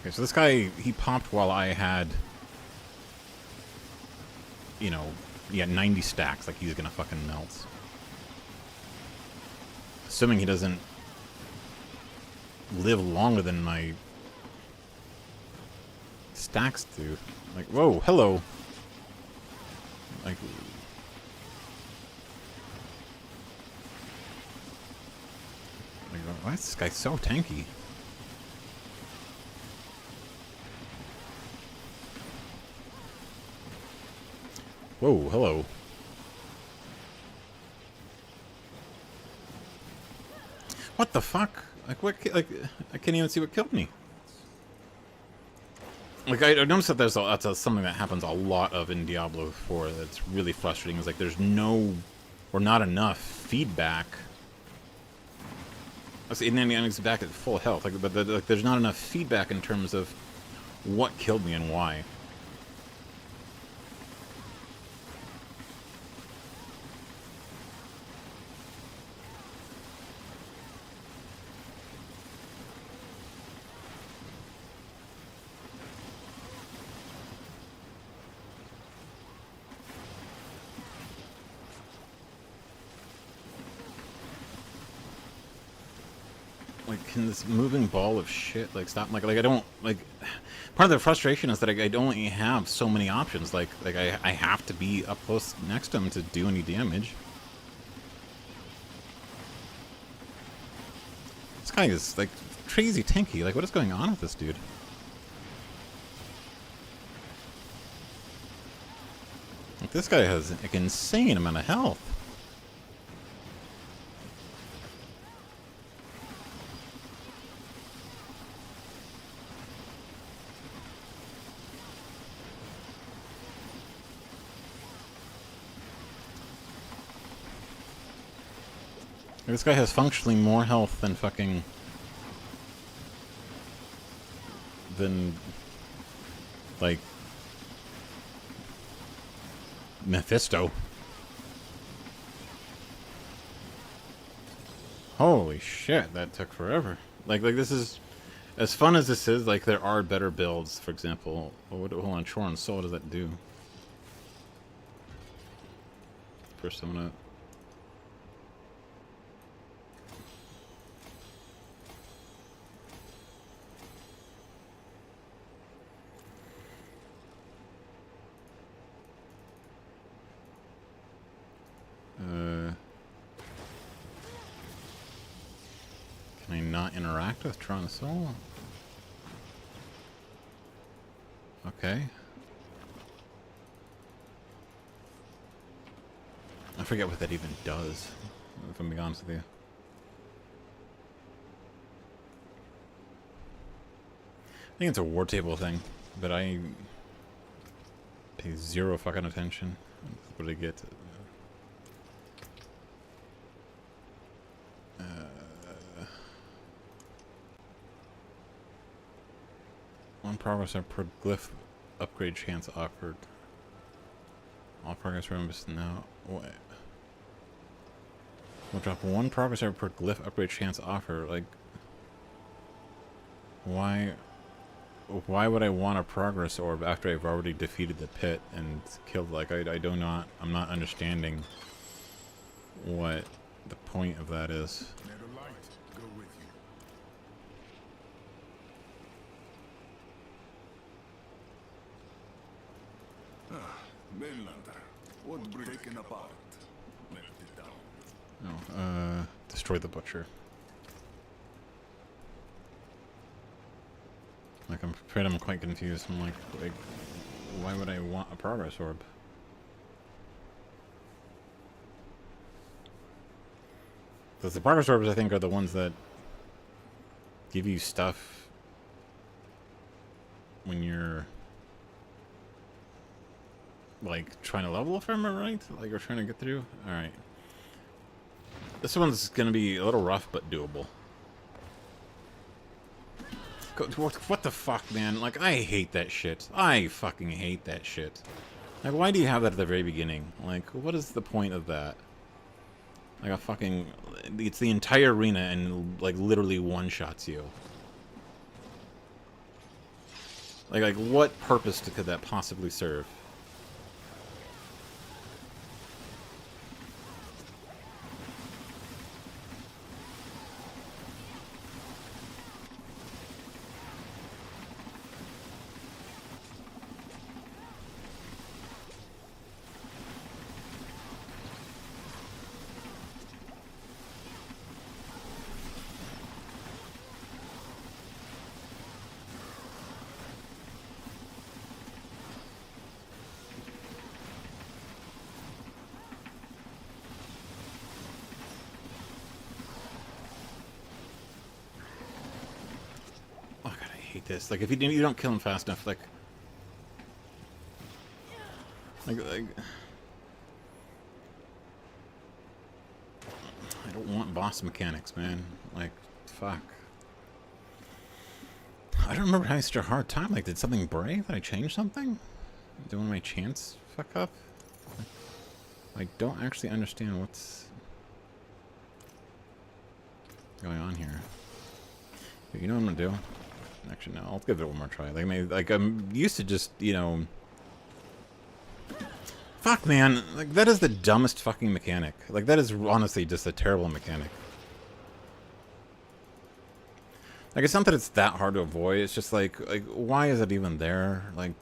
S3: Okay, so this guy, he popped while I had, you know, 90 stacks. Like, he's gonna fucking melt. Assuming he doesn't live longer than my stacks do. Like, whoa, hello. Like, why is this guy so tanky? Whoa, hello. What the fuck? Like, what? Like, I can't even see what killed me. Like, I noticed that that's something that happens a lot of in Diablo 4 that's really frustrating. Is like there's no, or not enough feedback. I see, and then it's back at full health. Like, but like, there's not enough feedback in terms of what killed me and why. Like, can this moving ball of shit, like, stop? Like, I don't, like, part of the frustration is that I don't have so many options. Like I have to be up close next to him to do any damage. This guy is, like, crazy tanky. Like, what is going on with this dude? Like, this guy has, like, an insane amount of health. This guy has functionally more health than fucking... than... like... Mephisto. Holy shit, that took forever. Like this is... as fun as this is, like, there are better builds. For example... hold on, Chore and Soul, what does that do? First I'm gonna... can I not interact with Tron Soul? Okay. I forget what that even does, if I'm being honest with you. I think it's a war table thing, but I pay zero fucking attention. What did I get? One progress per glyph upgrade chance offered. All progress rooms now. What? We'll drop one progress per glyph upgrade chance offer. Like, why? Why would I want a progress orb after I've already defeated the pit and killed? Like, I do not. I'm not understanding what the point of that is.
S4: May the light go with you. Mainlander, what breaking apart? Melt it down.
S3: Oh, destroy the butcher. Like, I'm afraid I'm quite confused. I'm like, why would I want a progress orb? Because the progress orbs, I think, are the ones that give you stuff when you're, like, trying to level, if I remember right? Like, you're trying to get through? Alright. This one's gonna be a little rough, but doable. What the fuck, man? Like, I hate that shit. I fucking hate that shit. Like, why do you have that at the very beginning? Like, what is the point of that? Like, a fucking... it's the entire arena and, like, literally one-shots you. Like, what purpose could that possibly serve? this. Like, if you don't kill him fast enough, like I don't want boss mechanics, man. Like, fuck. I don't remember having such a hard time. Like, did something break? Did I change something? Did one of my chants fuck up? I don't actually understand what's going on here. But you know what I'm gonna do? Actually, no. I'll give it one more try. Like, maybe, like, I'm used to just, you know. Fuck, man. Like, that is the dumbest fucking mechanic. Like, that is honestly just a terrible mechanic. Like, it's not that it's that hard to avoid. It's just like why is it even there? Like,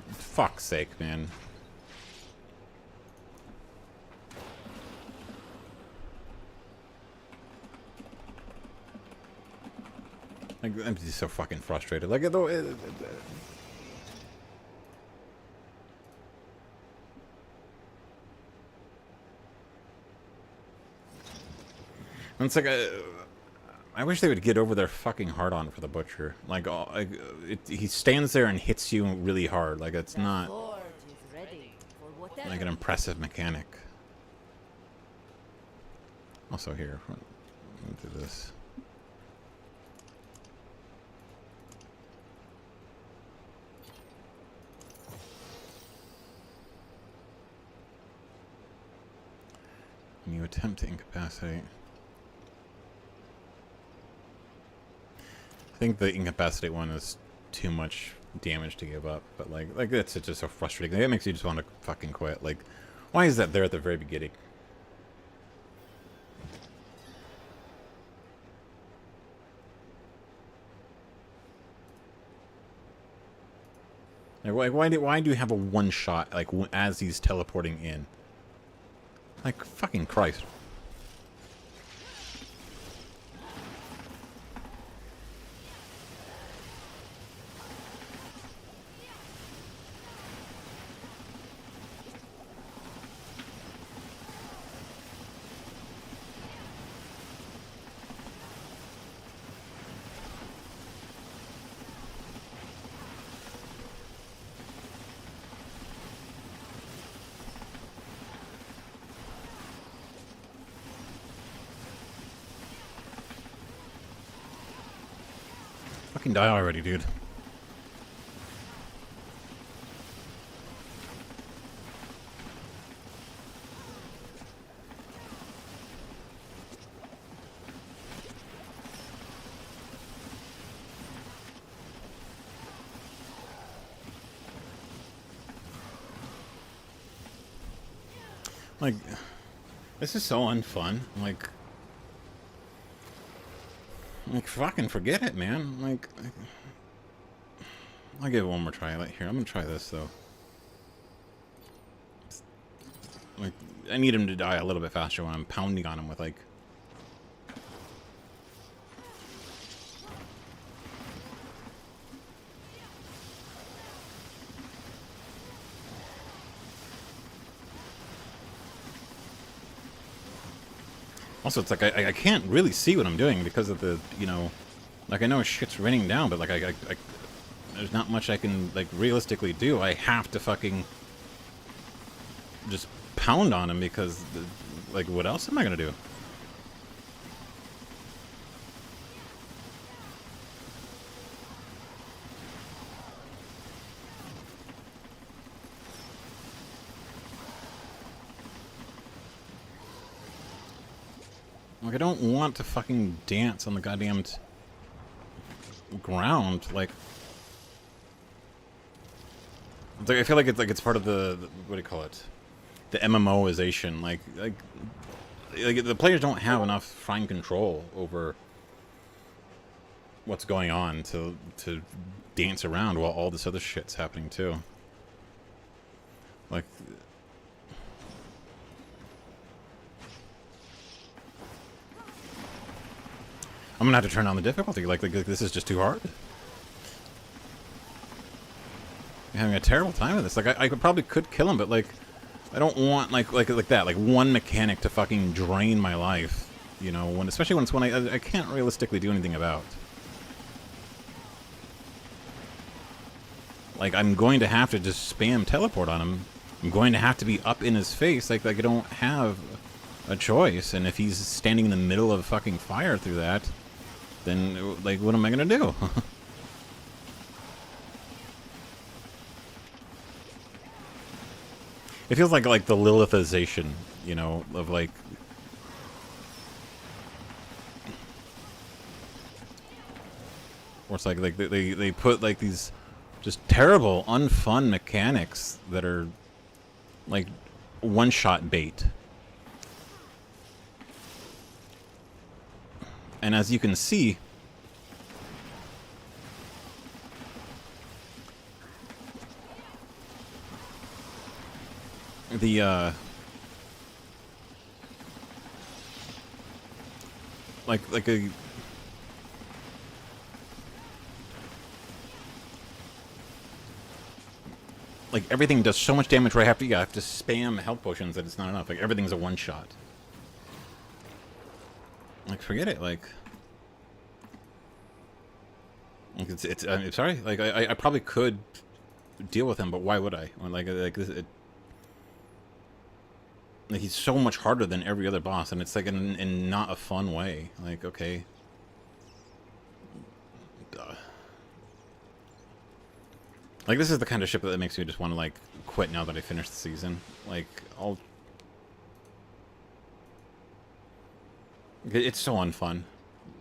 S3: fuck's sake, man. Like, I'm just so fucking frustrated. Like, though. And it's like I wish they would get over their fucking hard on for the butcher. Like, he stands there and hits you really hard. Like, it's not like an impressive mechanic. Also here, let me do this. When you attempt to incapacitate. I think the incapacitate one is too much damage to give up, but like that's just so frustrating. It makes you just want to fucking quit. Like, why is that there at the very beginning? Like, why do you have a one shot like as he's teleporting in? Like, fucking Christ. Fucking die already, dude. Like, this is so unfun. Like, fucking forget it, man. Like, I'll give it one more try. Like, here, I'm gonna try this, though. Like, I need him to die a little bit faster when I'm pounding on him with, like... Also, it's like, I can't really see what I'm doing because of the, you know... Like, I know shit's raining down, but, like, there's not much I can, like, realistically do. I have to fucking... just pound on him because, like, what else am I gonna do? Like, I don't want to fucking dance on the goddamn ground. Like, I feel like it's part of the what do you call it? The MMOization. Like the players don't have enough fine control over what's going on to dance around while all this other shit's happening too. Like. I'm gonna have to turn on the difficulty. Like this is just too hard. I'm having a terrible time with this. Like, I probably could kill him, but like, I don't want like that. Like one mechanic to fucking drain my life. You know, especially when it's one I can't realistically do anything about. Like, I'm going to have to just spam teleport on him. I'm going to have to be up in his face. Like I don't have a choice. And if he's standing in the middle of fucking fire through that, then, like, what am I going to do? It feels like the Lilithization, you know, of, like... Or it's like they put, like, these just terrible, unfun mechanics that are, like, one-shot bait. And as you can see... the, like a... Like, everything does so much damage where I have to spam health potions that it's not enough. Like, everything's a one-shot. Like, forget it, like... I'm sorry, like, I probably could deal with him, but why would I? Like this, like, he's so much harder than every other boss, and it's like in not a fun way. Like, okay. Like, this is the kind of shit that makes me just want to, like, quit now that I finished the season. Like, it's so unfun.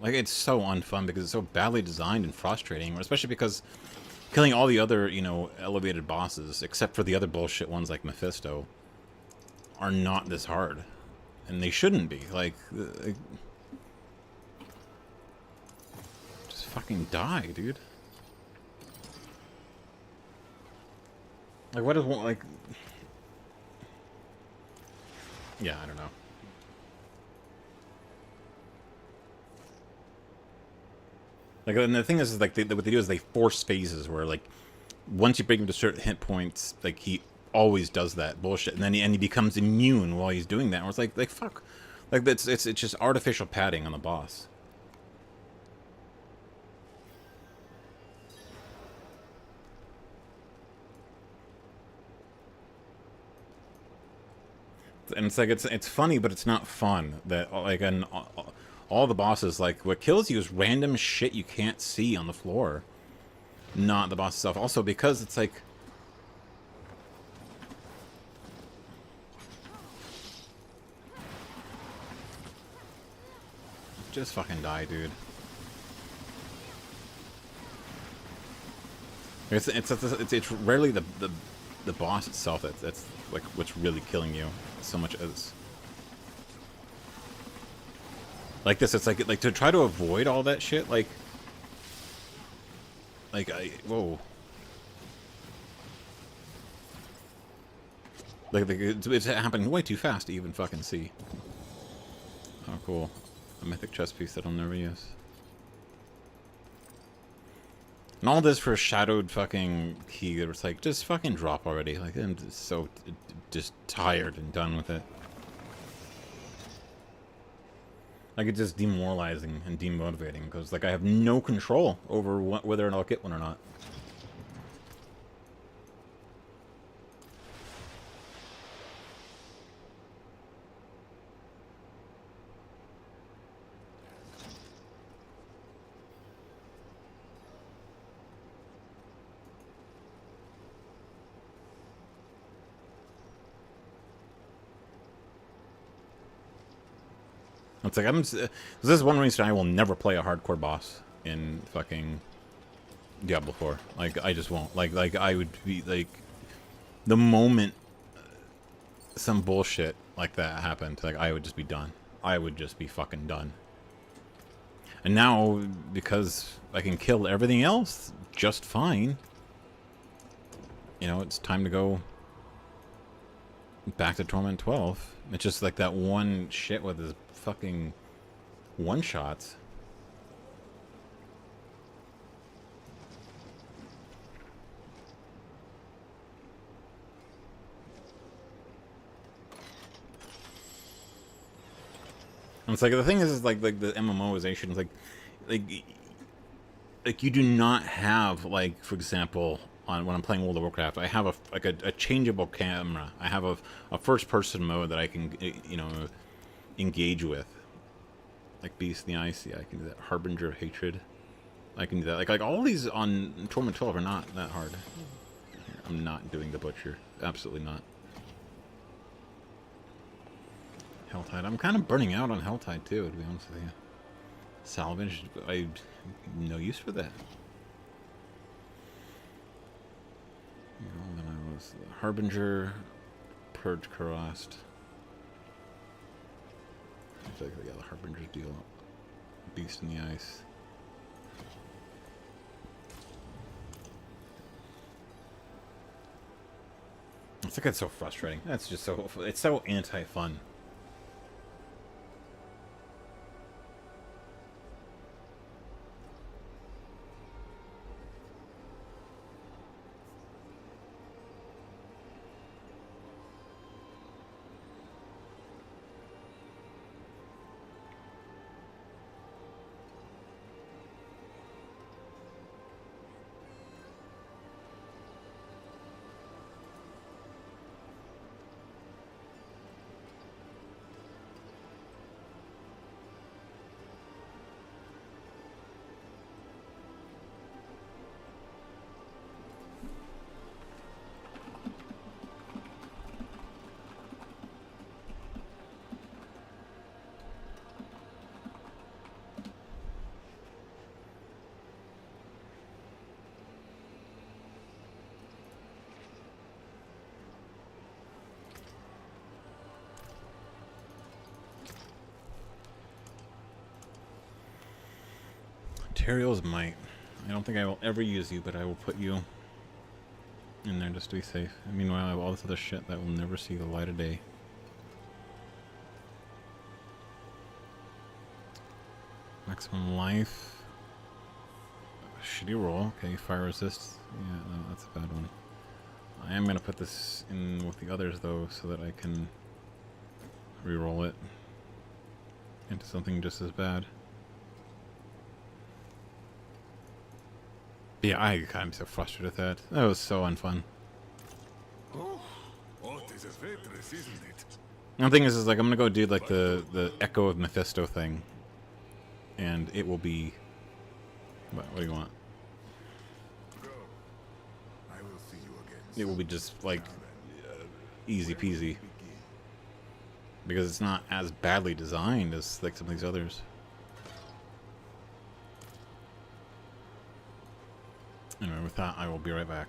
S3: Like, it's so unfun because it's so badly designed and frustrating, especially because killing all the other, you know, elevated bosses, except for the other bullshit ones like Mephisto, are not this hard. And they shouldn't be. Like, just fucking die, dude. Like, what is one, like... Yeah, I don't know. Like, and the thing is like, what they do is they force phases where, like, once you bring him to certain hit points, like, he always does that bullshit, and then he becomes immune while he's doing that. And it's like fuck, like, it's just artificial padding on the boss. And it's like it's funny, but it's not fun. That, like, and all the bosses, like, what kills you is random shit you can't see on the floor, not the boss itself. Also, because it's like, just fucking die, dude. It's rarely the boss itself that's like what's really killing you so much as like this. It's like to try to avoid all that shit. Like whoa. Like it's happening way too fast to even fucking see. Oh, cool. A mythic chest piece that I'll never use. And all this for a shadowed fucking key that was like, just fucking drop already. Like, I'm just so just tired and done with it. Like, it's just demoralizing and demotivating because, like, I have no control over whether or not I'll get one or not. It's like, this is one reason I will never play a hardcore boss in fucking Diablo 4. Like, I just won't. Like I would be, like, the moment some bullshit like that happened, like, I would just be done. I would just be fucking done. And now, because I can kill everything else just fine, you know, it's time to go back to Torment 12. It's just like that one shit with his fucking one-shots. And it's like, the thing is like the MMOization is like you do not have, like, for example, on when I'm playing World of Warcraft. I have a changeable camera. I have a first person mode that I can engage with. Like Beast in the Ice, yeah, I can do that. Harbinger of Hatred, I can do that. Like all these on Torment 12 are not that hard. Here, I'm not doing the Butcher. Absolutely not. Helltide. I'm kind of burning out on Helltide too, to be honest with you. Salvage, I no use for that. You know, then I was Harbinger, Purge Crossed. I feel like yeah, the Harbinger's deal. Beast in the Ice. It's like it's so frustrating. That's just so it's so anti-fun. Materials might. I don't think I will ever use you, but I will put you in there just to be safe. And meanwhile, I have all this other shit that will never see the light of day. Maximum life. Shitty roll. Okay, fire resist. Yeah, no, that's a bad one. I am going to put this in with the others, though, so that I can re-roll it into something just as bad. Yeah, I'm so frustrated with that. That was so unfun.
S4: Oh, what is a Vetris, isn't it?
S3: The thing is like I'm gonna go do like the Echo of Mephisto thing, and it will be. What do you want?
S4: Go. I will see you again.
S3: It will be just like easy peasy because it's not as badly designed as like some of these others. Anyway, with that, I will be right back.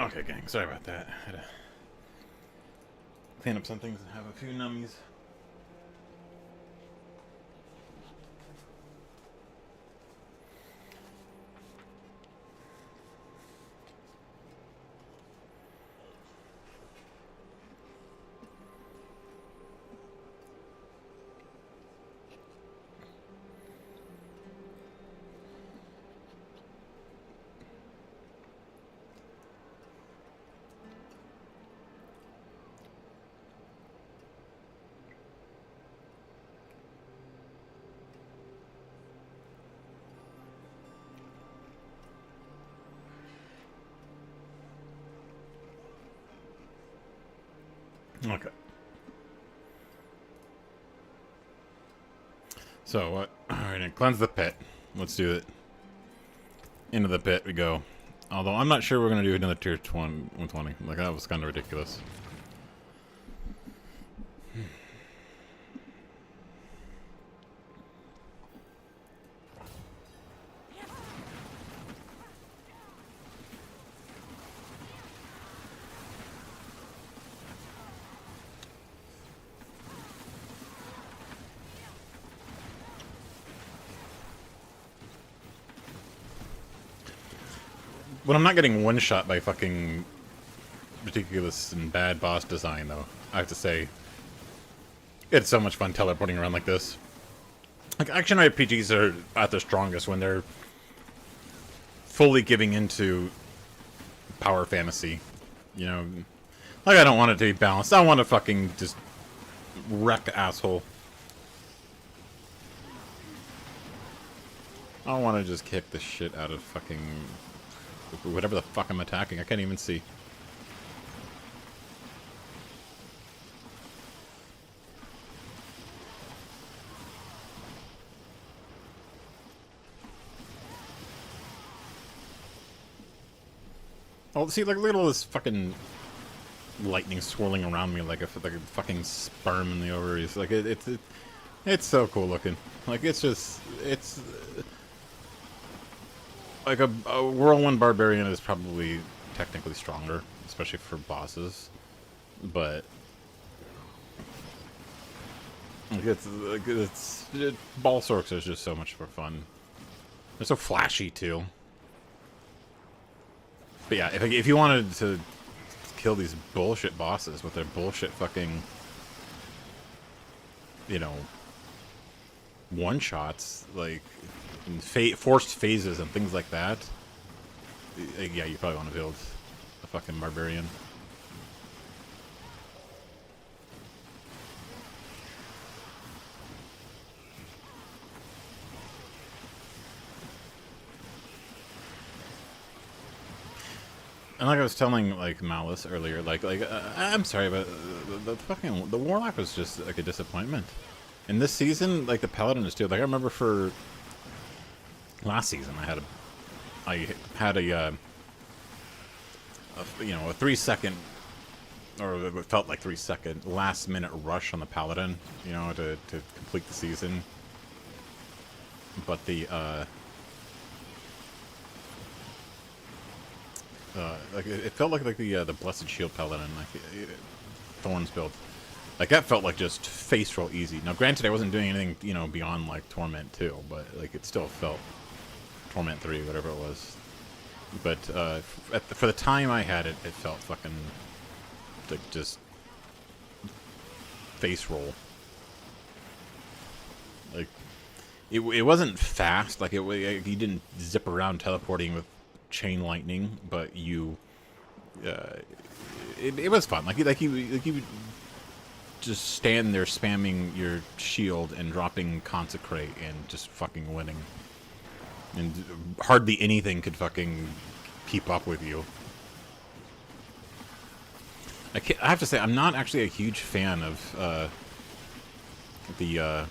S3: Okay, gang. Sorry about that. I had to clean up some things and have a few nummies. Okay. So what? Alright, and cleanse the pit. Let's do it. Into the pit we go. Although I'm not sure we're gonna do another tier 120. Like that was kind of ridiculous. When I'm not getting one shot by fucking ridiculous and bad boss design, though, I have to say, it's so much fun teleporting around like this. Like, action RPGs are at their strongest when they're fully giving into power fantasy. You know, like, I don't want it to be balanced. I want to fucking just wreck asshole. I want to just kick the shit out of fucking whatever the fuck I'm attacking. I can't even see. Oh, see, like, look at all this fucking lightning swirling around me like a fucking sperm in the ovaries. Like, it's so cool looking. Like, it's just, it's... like, a Whirlwind Barbarian is probably technically stronger, especially for bosses. But... Ball sorcs is just so much more fun. They're so flashy, too. But yeah, if you wanted to kill these bullshit bosses with their bullshit fucking, you know, one-shots, like, and forced phases and things like that, yeah, you probably want to build a fucking barbarian. And like I was telling, like, Malice earlier, I'm sorry, but the Warlock was just, like, a disappointment. In this season, like, the Paladin is too. Like, I remember for last season, I had a you know, a 3-second, or it felt like 3-second, last-minute rush on the Paladin, you know, to complete the season. But the, like it felt like the Blessed Shield Paladin, like Thorn's build, like that felt like just face roll easy. Now, granted, I wasn't doing anything, you know, beyond like Torment 2, but like it still felt Torment 3, whatever it was. But for the time I had it, it felt fucking like just face roll. Like it wasn't fast, like you didn't zip around teleporting with chain lightning, but you it was fun. Like you would just stand there spamming your shield and dropping Consecrate and just fucking winning, and hardly anything could fucking keep up with you. I have to say, I'm not actually a huge fan of the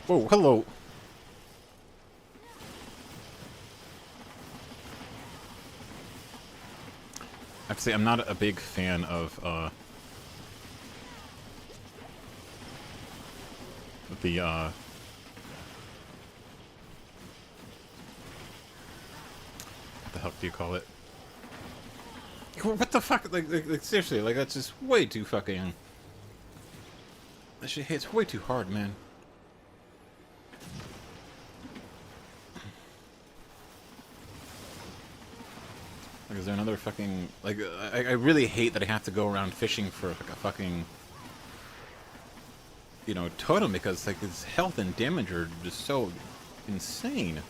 S3: whoa, hello. I have to say, I'm not a big fan of the fuck do you call it? What the fuck? Like seriously, like that's just way too fucking. That shit hits way too hard, man. Like, is there another fucking like? I really hate that I have to go around fishing for like a fucking, you know, totem because like its health and damage are just so insane.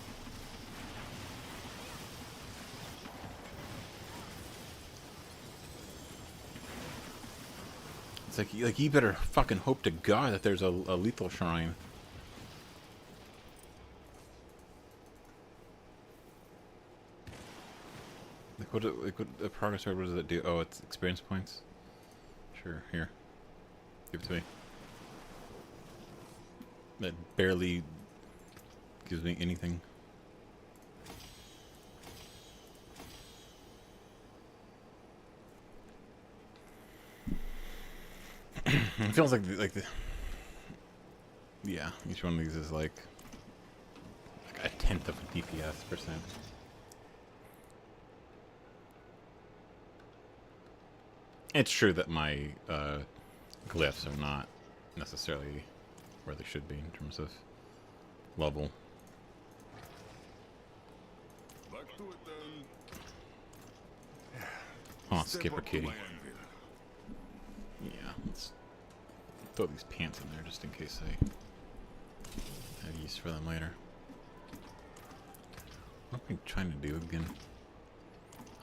S3: It's like you better fucking hope to God that there's a lethal shrine. Like what the progress card, what does it do? Oh, it's experience points. Sure, here. Give it to me. That barely gives me anything. It feels like the yeah, each one of these is like a tenth of a DPS percent. It's true that my glyphs are not necessarily where they should be in terms of level.
S4: Back to it then.
S3: Oh,
S4: Step
S3: skipper
S4: up to
S3: kitty.
S4: my anvil.
S3: Yeah, let's throw these pants in there just in case I have use for them later. What am I trying to do again?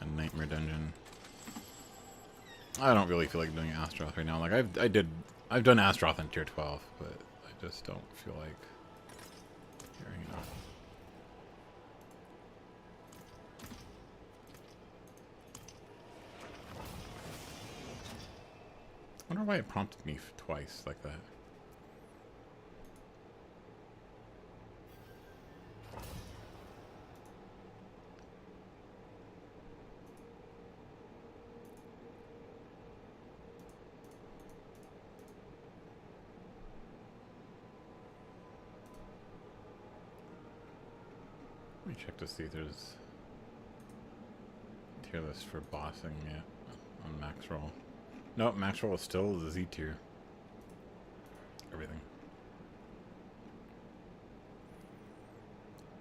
S3: A nightmare dungeon. I don't really feel like doing Astroth right now. Like I've done Astroth in tier 12, but I just don't feel like carrying it on. I wonder why it prompted me twice like that. Let me check to see if there's a tier list for bossing yet on max roll. Nope, max roll is still the Z tier. Everything.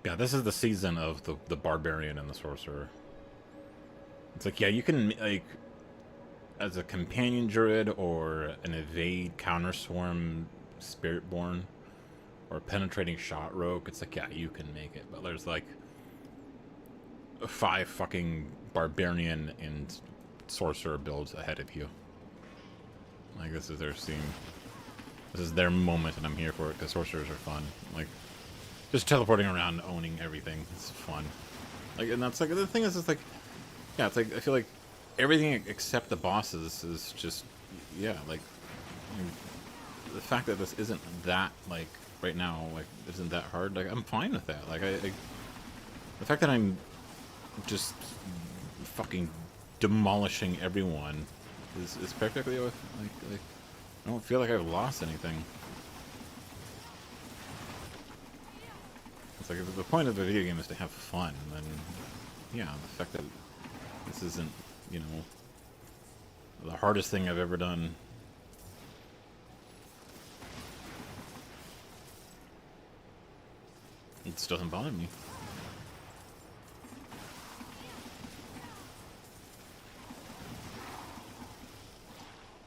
S3: Yeah, this is the season of the barbarian and the sorcerer. It's like, yeah, you can, like, as a companion druid or an evade counter swarm spiritborn or penetrating shot rogue, it's like, yeah, you can make it. But there's like 5 fucking barbarian and sorcerer builds ahead of you. Like, this is their scene. This is their moment, and I'm here for it because sorcerers are fun. Like, just teleporting around, owning everything. It's fun. Like, and that's like the thing is, it's like, yeah, it's like I feel like everything except the bosses is just, yeah, like I mean, the fact that this isn't that like right now, like isn't that hard. Like I'm fine with that. Like the fact that I'm just fucking demolishing everyone is perfectly with like I don't feel like I've lost anything. It's like if the point of the video game is to have fun, then yeah, the fact that this isn't, you know, the hardest thing I've ever done. It just doesn't bother me.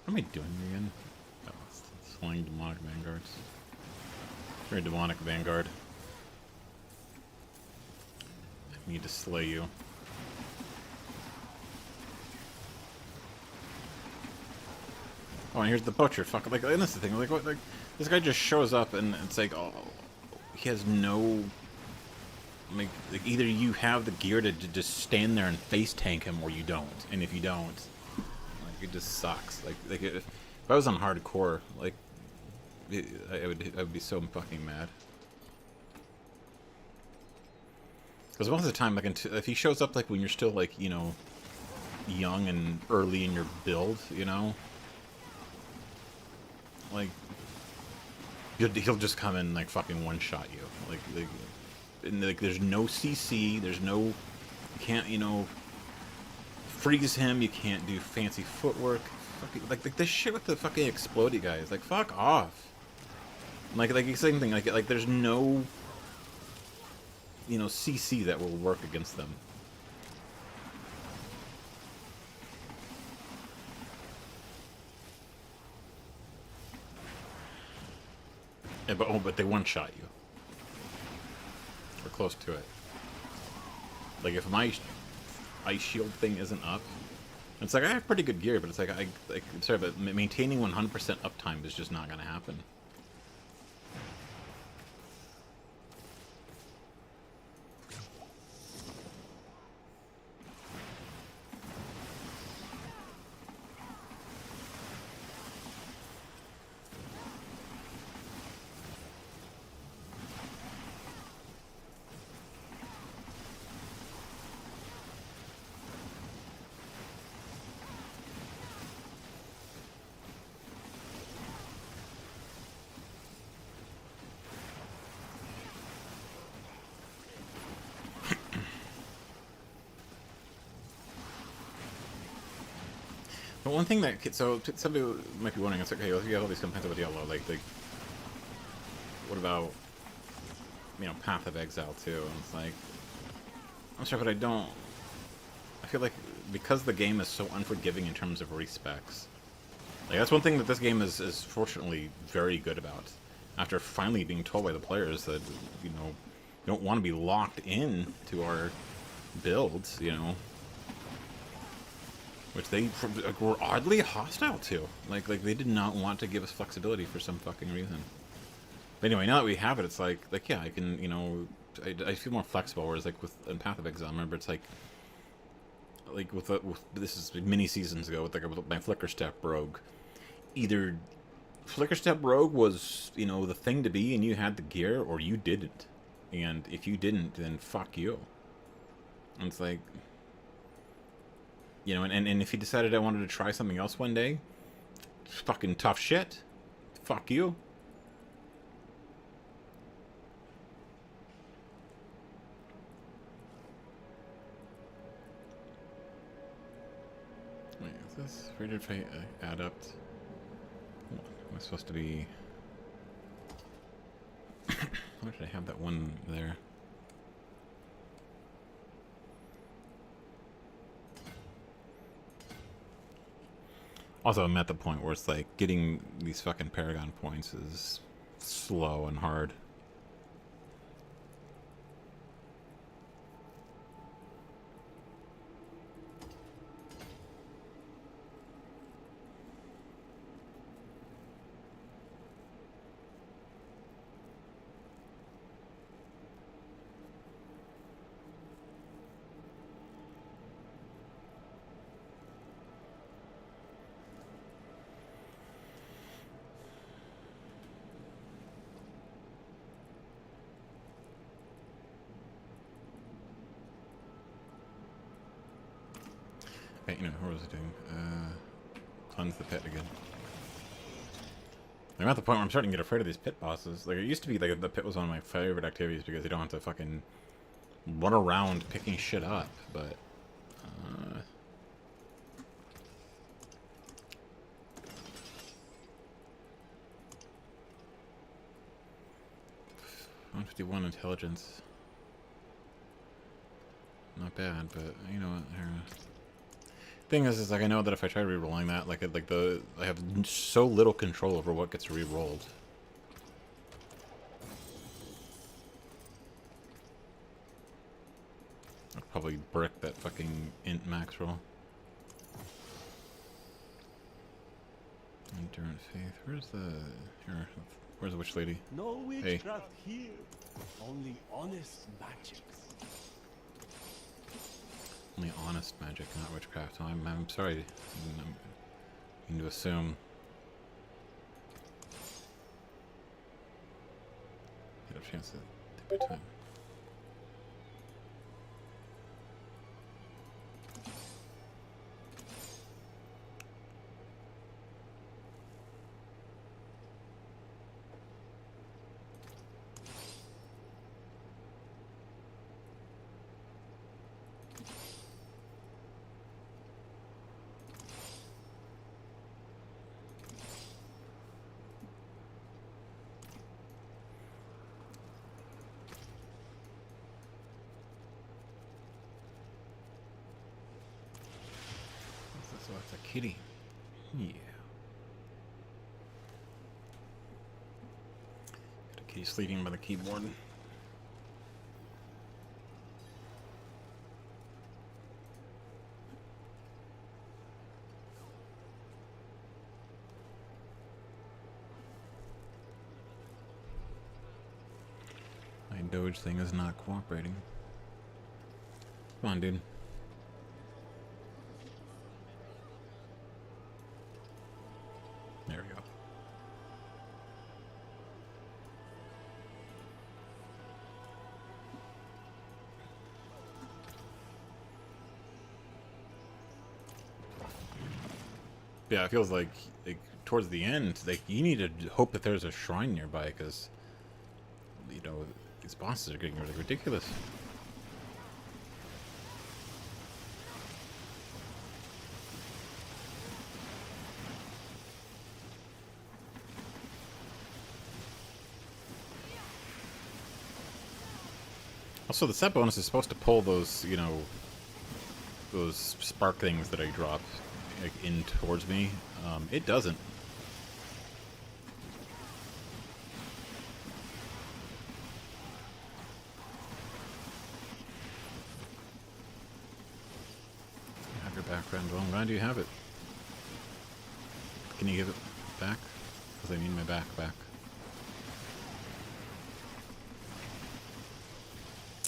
S3: What am I doing again? Oh, it's flying demonic vanguards. Very demonic vanguard. I need to slay you. Oh, and here's the butcher. Fuck, like, and that's the thing. Like, what? Like, this guy just shows up, and it's like, oh, he has no. Like either you have the gear to just stand there and face tank him, or you don't. And if you don't, like, it just sucks. Like if I was on hardcore, like, I would be so fucking mad. Because most of the time, like, if he shows up, like, when you're still, like, you know, young and early in your build, you know, like, he'll just come in, like, fucking one-shot you. Like, and, like, there's no CC, there's no You can't, you know, freeze him. You can't do fancy footwork. Fucking, like this shit with the fucking explodey guys. Like, fuck off. Like the same thing. Like there's no, you know, CC that will work against them. Yeah, but they one-shot you. Or close to it. Like, if my ice shield thing isn't up, it's like, I have pretty good gear, but it's like, sorry, but maintaining 100% uptime is just not going to happen. But one thing that, so somebody might be wondering, it's okay, you have all these complaints about Diablo, like, what about, you know, Path of Exile too? And it's like, I'm sorry, but I feel like because the game is so unforgiving in terms of respecs, like that's one thing that this game is fortunately very good about. After finally being told by the players that, you know, don't want to be locked in to our builds, you know, which they were oddly hostile to. Like they did not want to give us flexibility for some fucking reason. But anyway, now that we have it, it's like yeah, I can, you know, I feel more flexible. Whereas like with in Path of Exile, remember it's like with this is many seasons ago with my Flicker Step Rogue. Either Flicker Step Rogue was, you know, the thing to be, and you had the gear, or you didn't. And if you didn't, then fuck you. And it's like, you know, and if he decided I wanted to try something else one day, fucking tough shit. Fuck you. Wait, is this rated if I add up? Am I supposed to be? Why did I have that one there? Also, I'm at the point where it's like getting these fucking Paragon points is slow and hard. Okay, you know, what was I doing? Cleanse the pit again. I'm at the point where I'm starting to get afraid of these pit bosses. Like, it used to be like the pit was one of my favorite activities because you don't have to fucking run around picking shit up, but... 151 intelligence. Not bad, but you know what? Thing is like I know that if I try re-rolling that, I have so little control over what gets re-rolled. I'd probably brick that fucking int max roll. Endurance faith. Where's the witch lady?
S5: No witchcraft here. Only honest magic.
S3: Only honest magic, not witchcraft. Oh, I'm sorry. I'm going to assume. Get a chance to take my time. So it's a kitty. Yeah. Got a kitty sleeping by the keyboard. My Doge thing is not cooperating. Come on, dude. There we go. Yeah, it feels like towards the end, like you need to hope that there's a shrine nearby, because you know these bosses are getting really ridiculous. Also, the set bonus is supposed to pull those, you know, those spark things that I dropped like, in towards me. It doesn't. You have your background. Well, I'm glad you have it. Can you give it back? Because I need my back.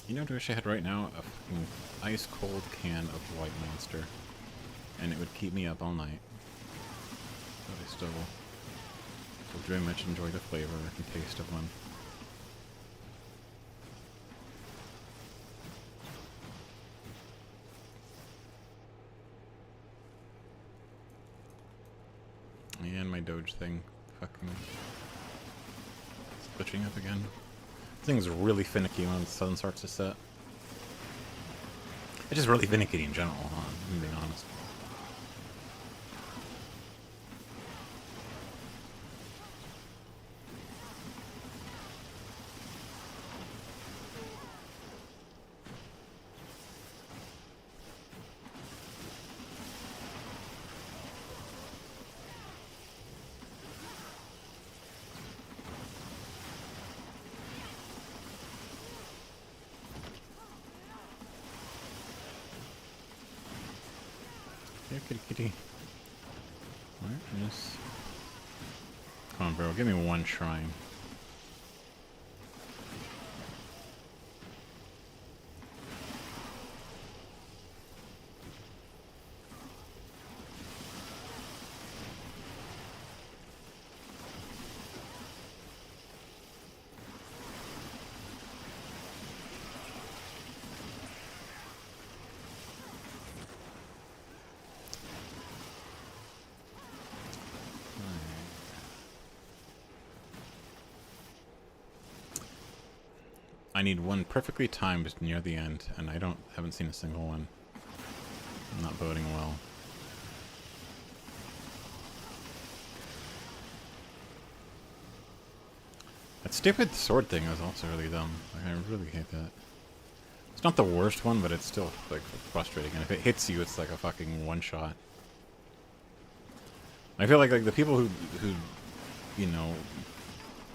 S3: You know what I wish I had right now? A fucking ice-cold can of White Monster. And it would keep me up all night. But I still very much enjoy the flavor and taste of one. And my Doge thing fucking switching up again. This thing's really finicky when the sun starts to set. It's just really finicky in general, I'm being honest. Yeah, kitty. Alright, yes. Come on, bro, give me one shrine. I need one perfectly timed near the end, and I haven't seen a single one. I'm not boding well. That stupid sword thing was also really dumb. Like, I really hate that. It's not the worst one, but it's still like frustrating. And if it hits you, it's like a fucking one shot. I feel like the people who you know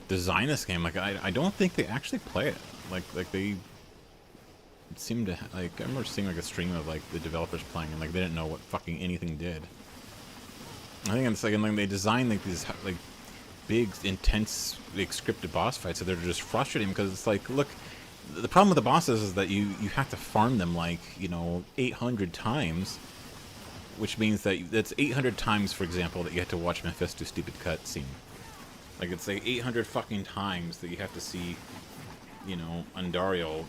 S3: design this game, like I don't think they actually play it. Like they seem to like I remember seeing like a stream of like the developers playing and like they didn't know what fucking anything did. I think it's like and, like they design like these like big intense like scripted boss fights, so they're just frustrating because it's like, look, the problem with the bosses is that you have to farm them like, you know, 800 times, which means that that's 800 times, for example, that you have to watch Mephisto's stupid cutscene. Like it's like 800 fucking times that you have to see, you know, Andariel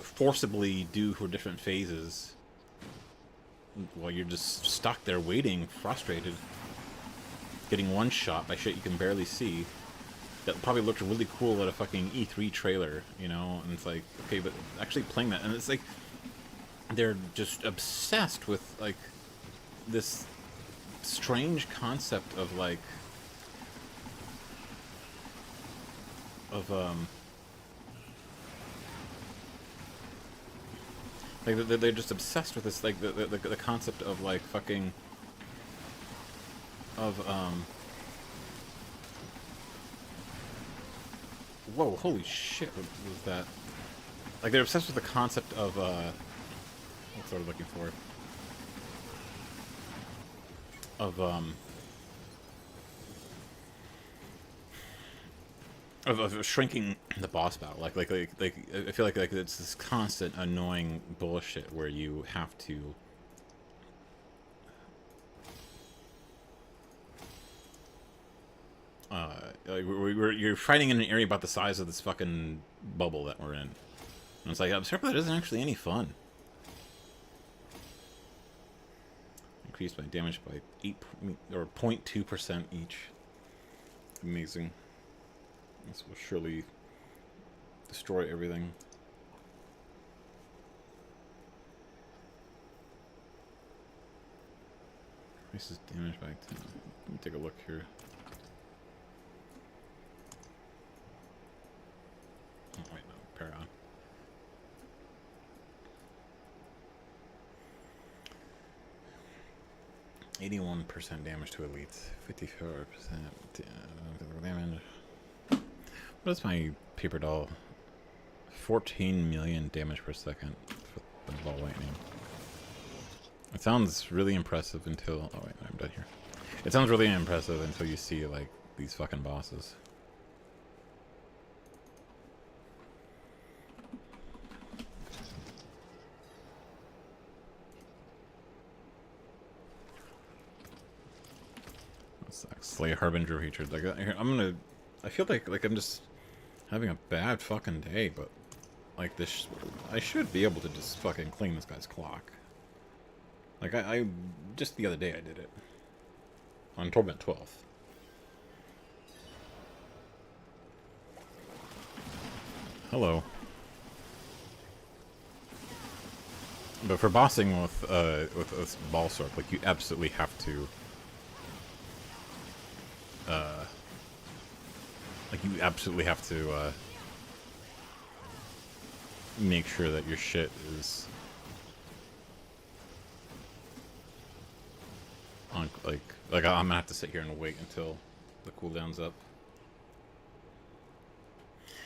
S3: forcibly do her different phases while you're just stuck there waiting, frustrated, getting one shot by shit you can barely see. That probably looked really cool at a fucking E3 trailer, you know, and it's like, okay, but actually playing that, and it's like, they're just obsessed with, like, this strange concept of, like, Like they're just obsessed with this, like the concept of like fucking of Whoa! Holy shit! What was that? Like they're obsessed with the concept of what's what I'm looking for? Of shrinking the boss battle. Like I feel like it's this constant annoying bullshit where you have to like you're fighting in an area about the size of this fucking bubble that we're in. And it's like, I'm sorry, but that isn't actually any fun. Increased my damage by 0.2% each. Amazing. This will surely destroy everything. Increases damage by 10. Let me take a look here. Oh, wait, no. Para. 81% damage to elites. 54% damage. What is my paper doll? 14 million damage per second for the ball lightning. It sounds really impressive until... Oh wait, I'm done here. It sounds really impressive until you see, like, these fucking bosses. That sucks. Slay Harbinger Hatred. Like, I'm gonna... I feel like I'm just having a bad fucking day, but... Like, this... I should be able to just fucking clean this guy's clock. Like, I just the other day I did it. On Torment 12th. Hello. But for bossing with Ball sorc, like, you absolutely have to... like, you absolutely have to, make sure that your shit is... on, like I'm gonna have to sit here and wait until the cooldown's up.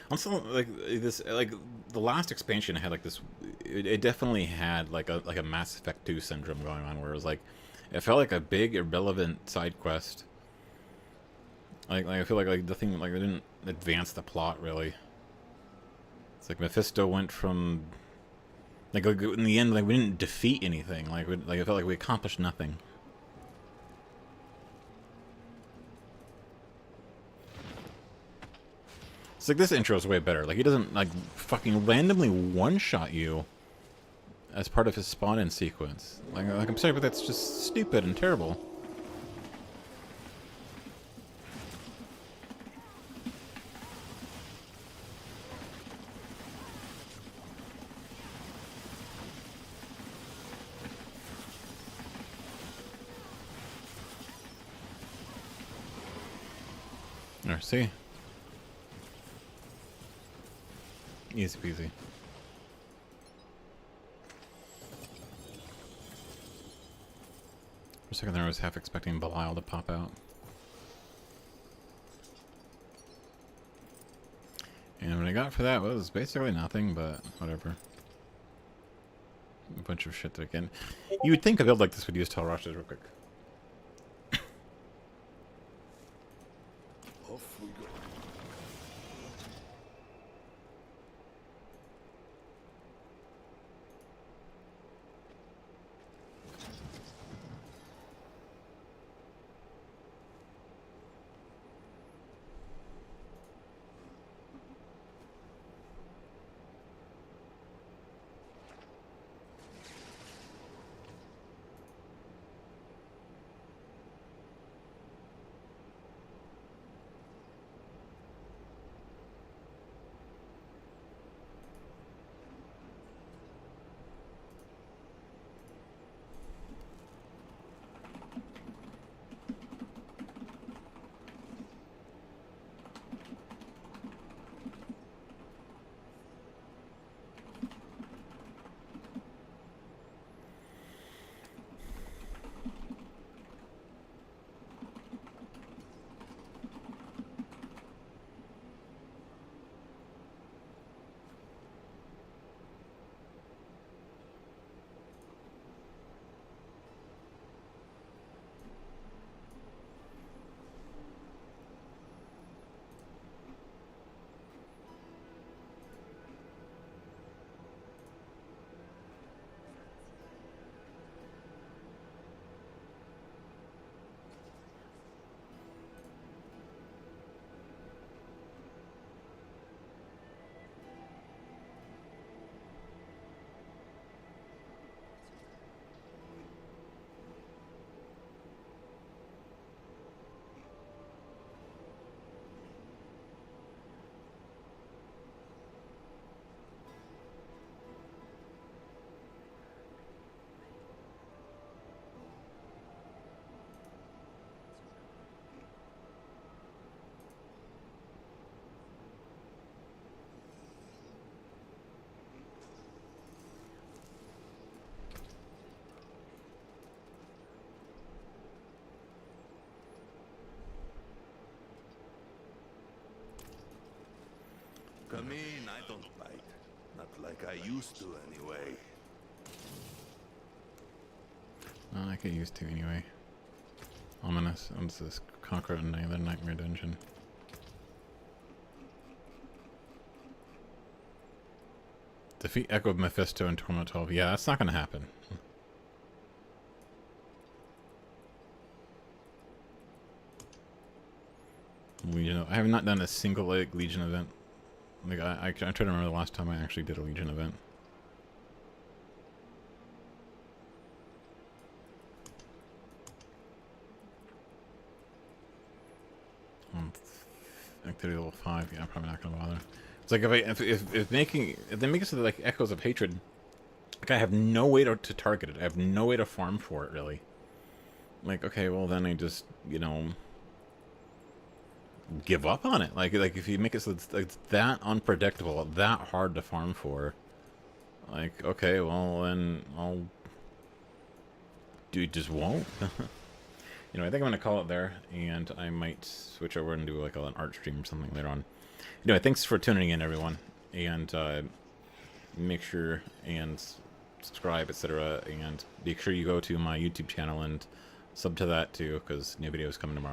S3: Also, like this, like the last expansion had like this. It definitely had like a Mass Effect 2 syndrome going on, where it was like, it felt like a big irrelevant side quest. Like I feel like the thing like it didn't advance the plot really. It's like Mephisto went from like in the end like we didn't defeat anything. Like I felt like we accomplished nothing. It's like this intro is way better. Like he doesn't like fucking randomly one-shot you as part of his spawn-in sequence. Like I'm sorry, but that's just stupid and terrible. There, see? Easy peasy. For a second there I was half expecting Belial to pop out. And what I got for that was basically nothing, but whatever. A bunch of shit that again. You would think a build like this would use Tall Rushes real quick.
S4: Off we go. come in, I don't bite. Not like I used to, anyway.
S3: I get used to anyway. Ominous. What's this? Conquer another nightmare dungeon. Defeat Echo of Mephisto in Torment 12. Yeah, that's not gonna happen. Legion. I have not done a single like Legion event. Like I try to remember the last time I actually did a Legion event. Activity level 5. Yeah, I'm probably not gonna bother. It's like if they make it so that, like, Echoes of Hatred, like, I have no way to target it. I have no way to farm for it, really. Like, okay, well then I just, you know, give up on it. Like if you make it so it's that unpredictable, that hard to farm for, like, okay, well then just won't. You know, I think I'm gonna call it there, and I might switch over and do like an art stream or something later on. Anyway, thanks for tuning in, everyone, and make sure and subscribe, etc., and make sure you go to my YouTube channel and sub to that too, because new videos coming tomorrow.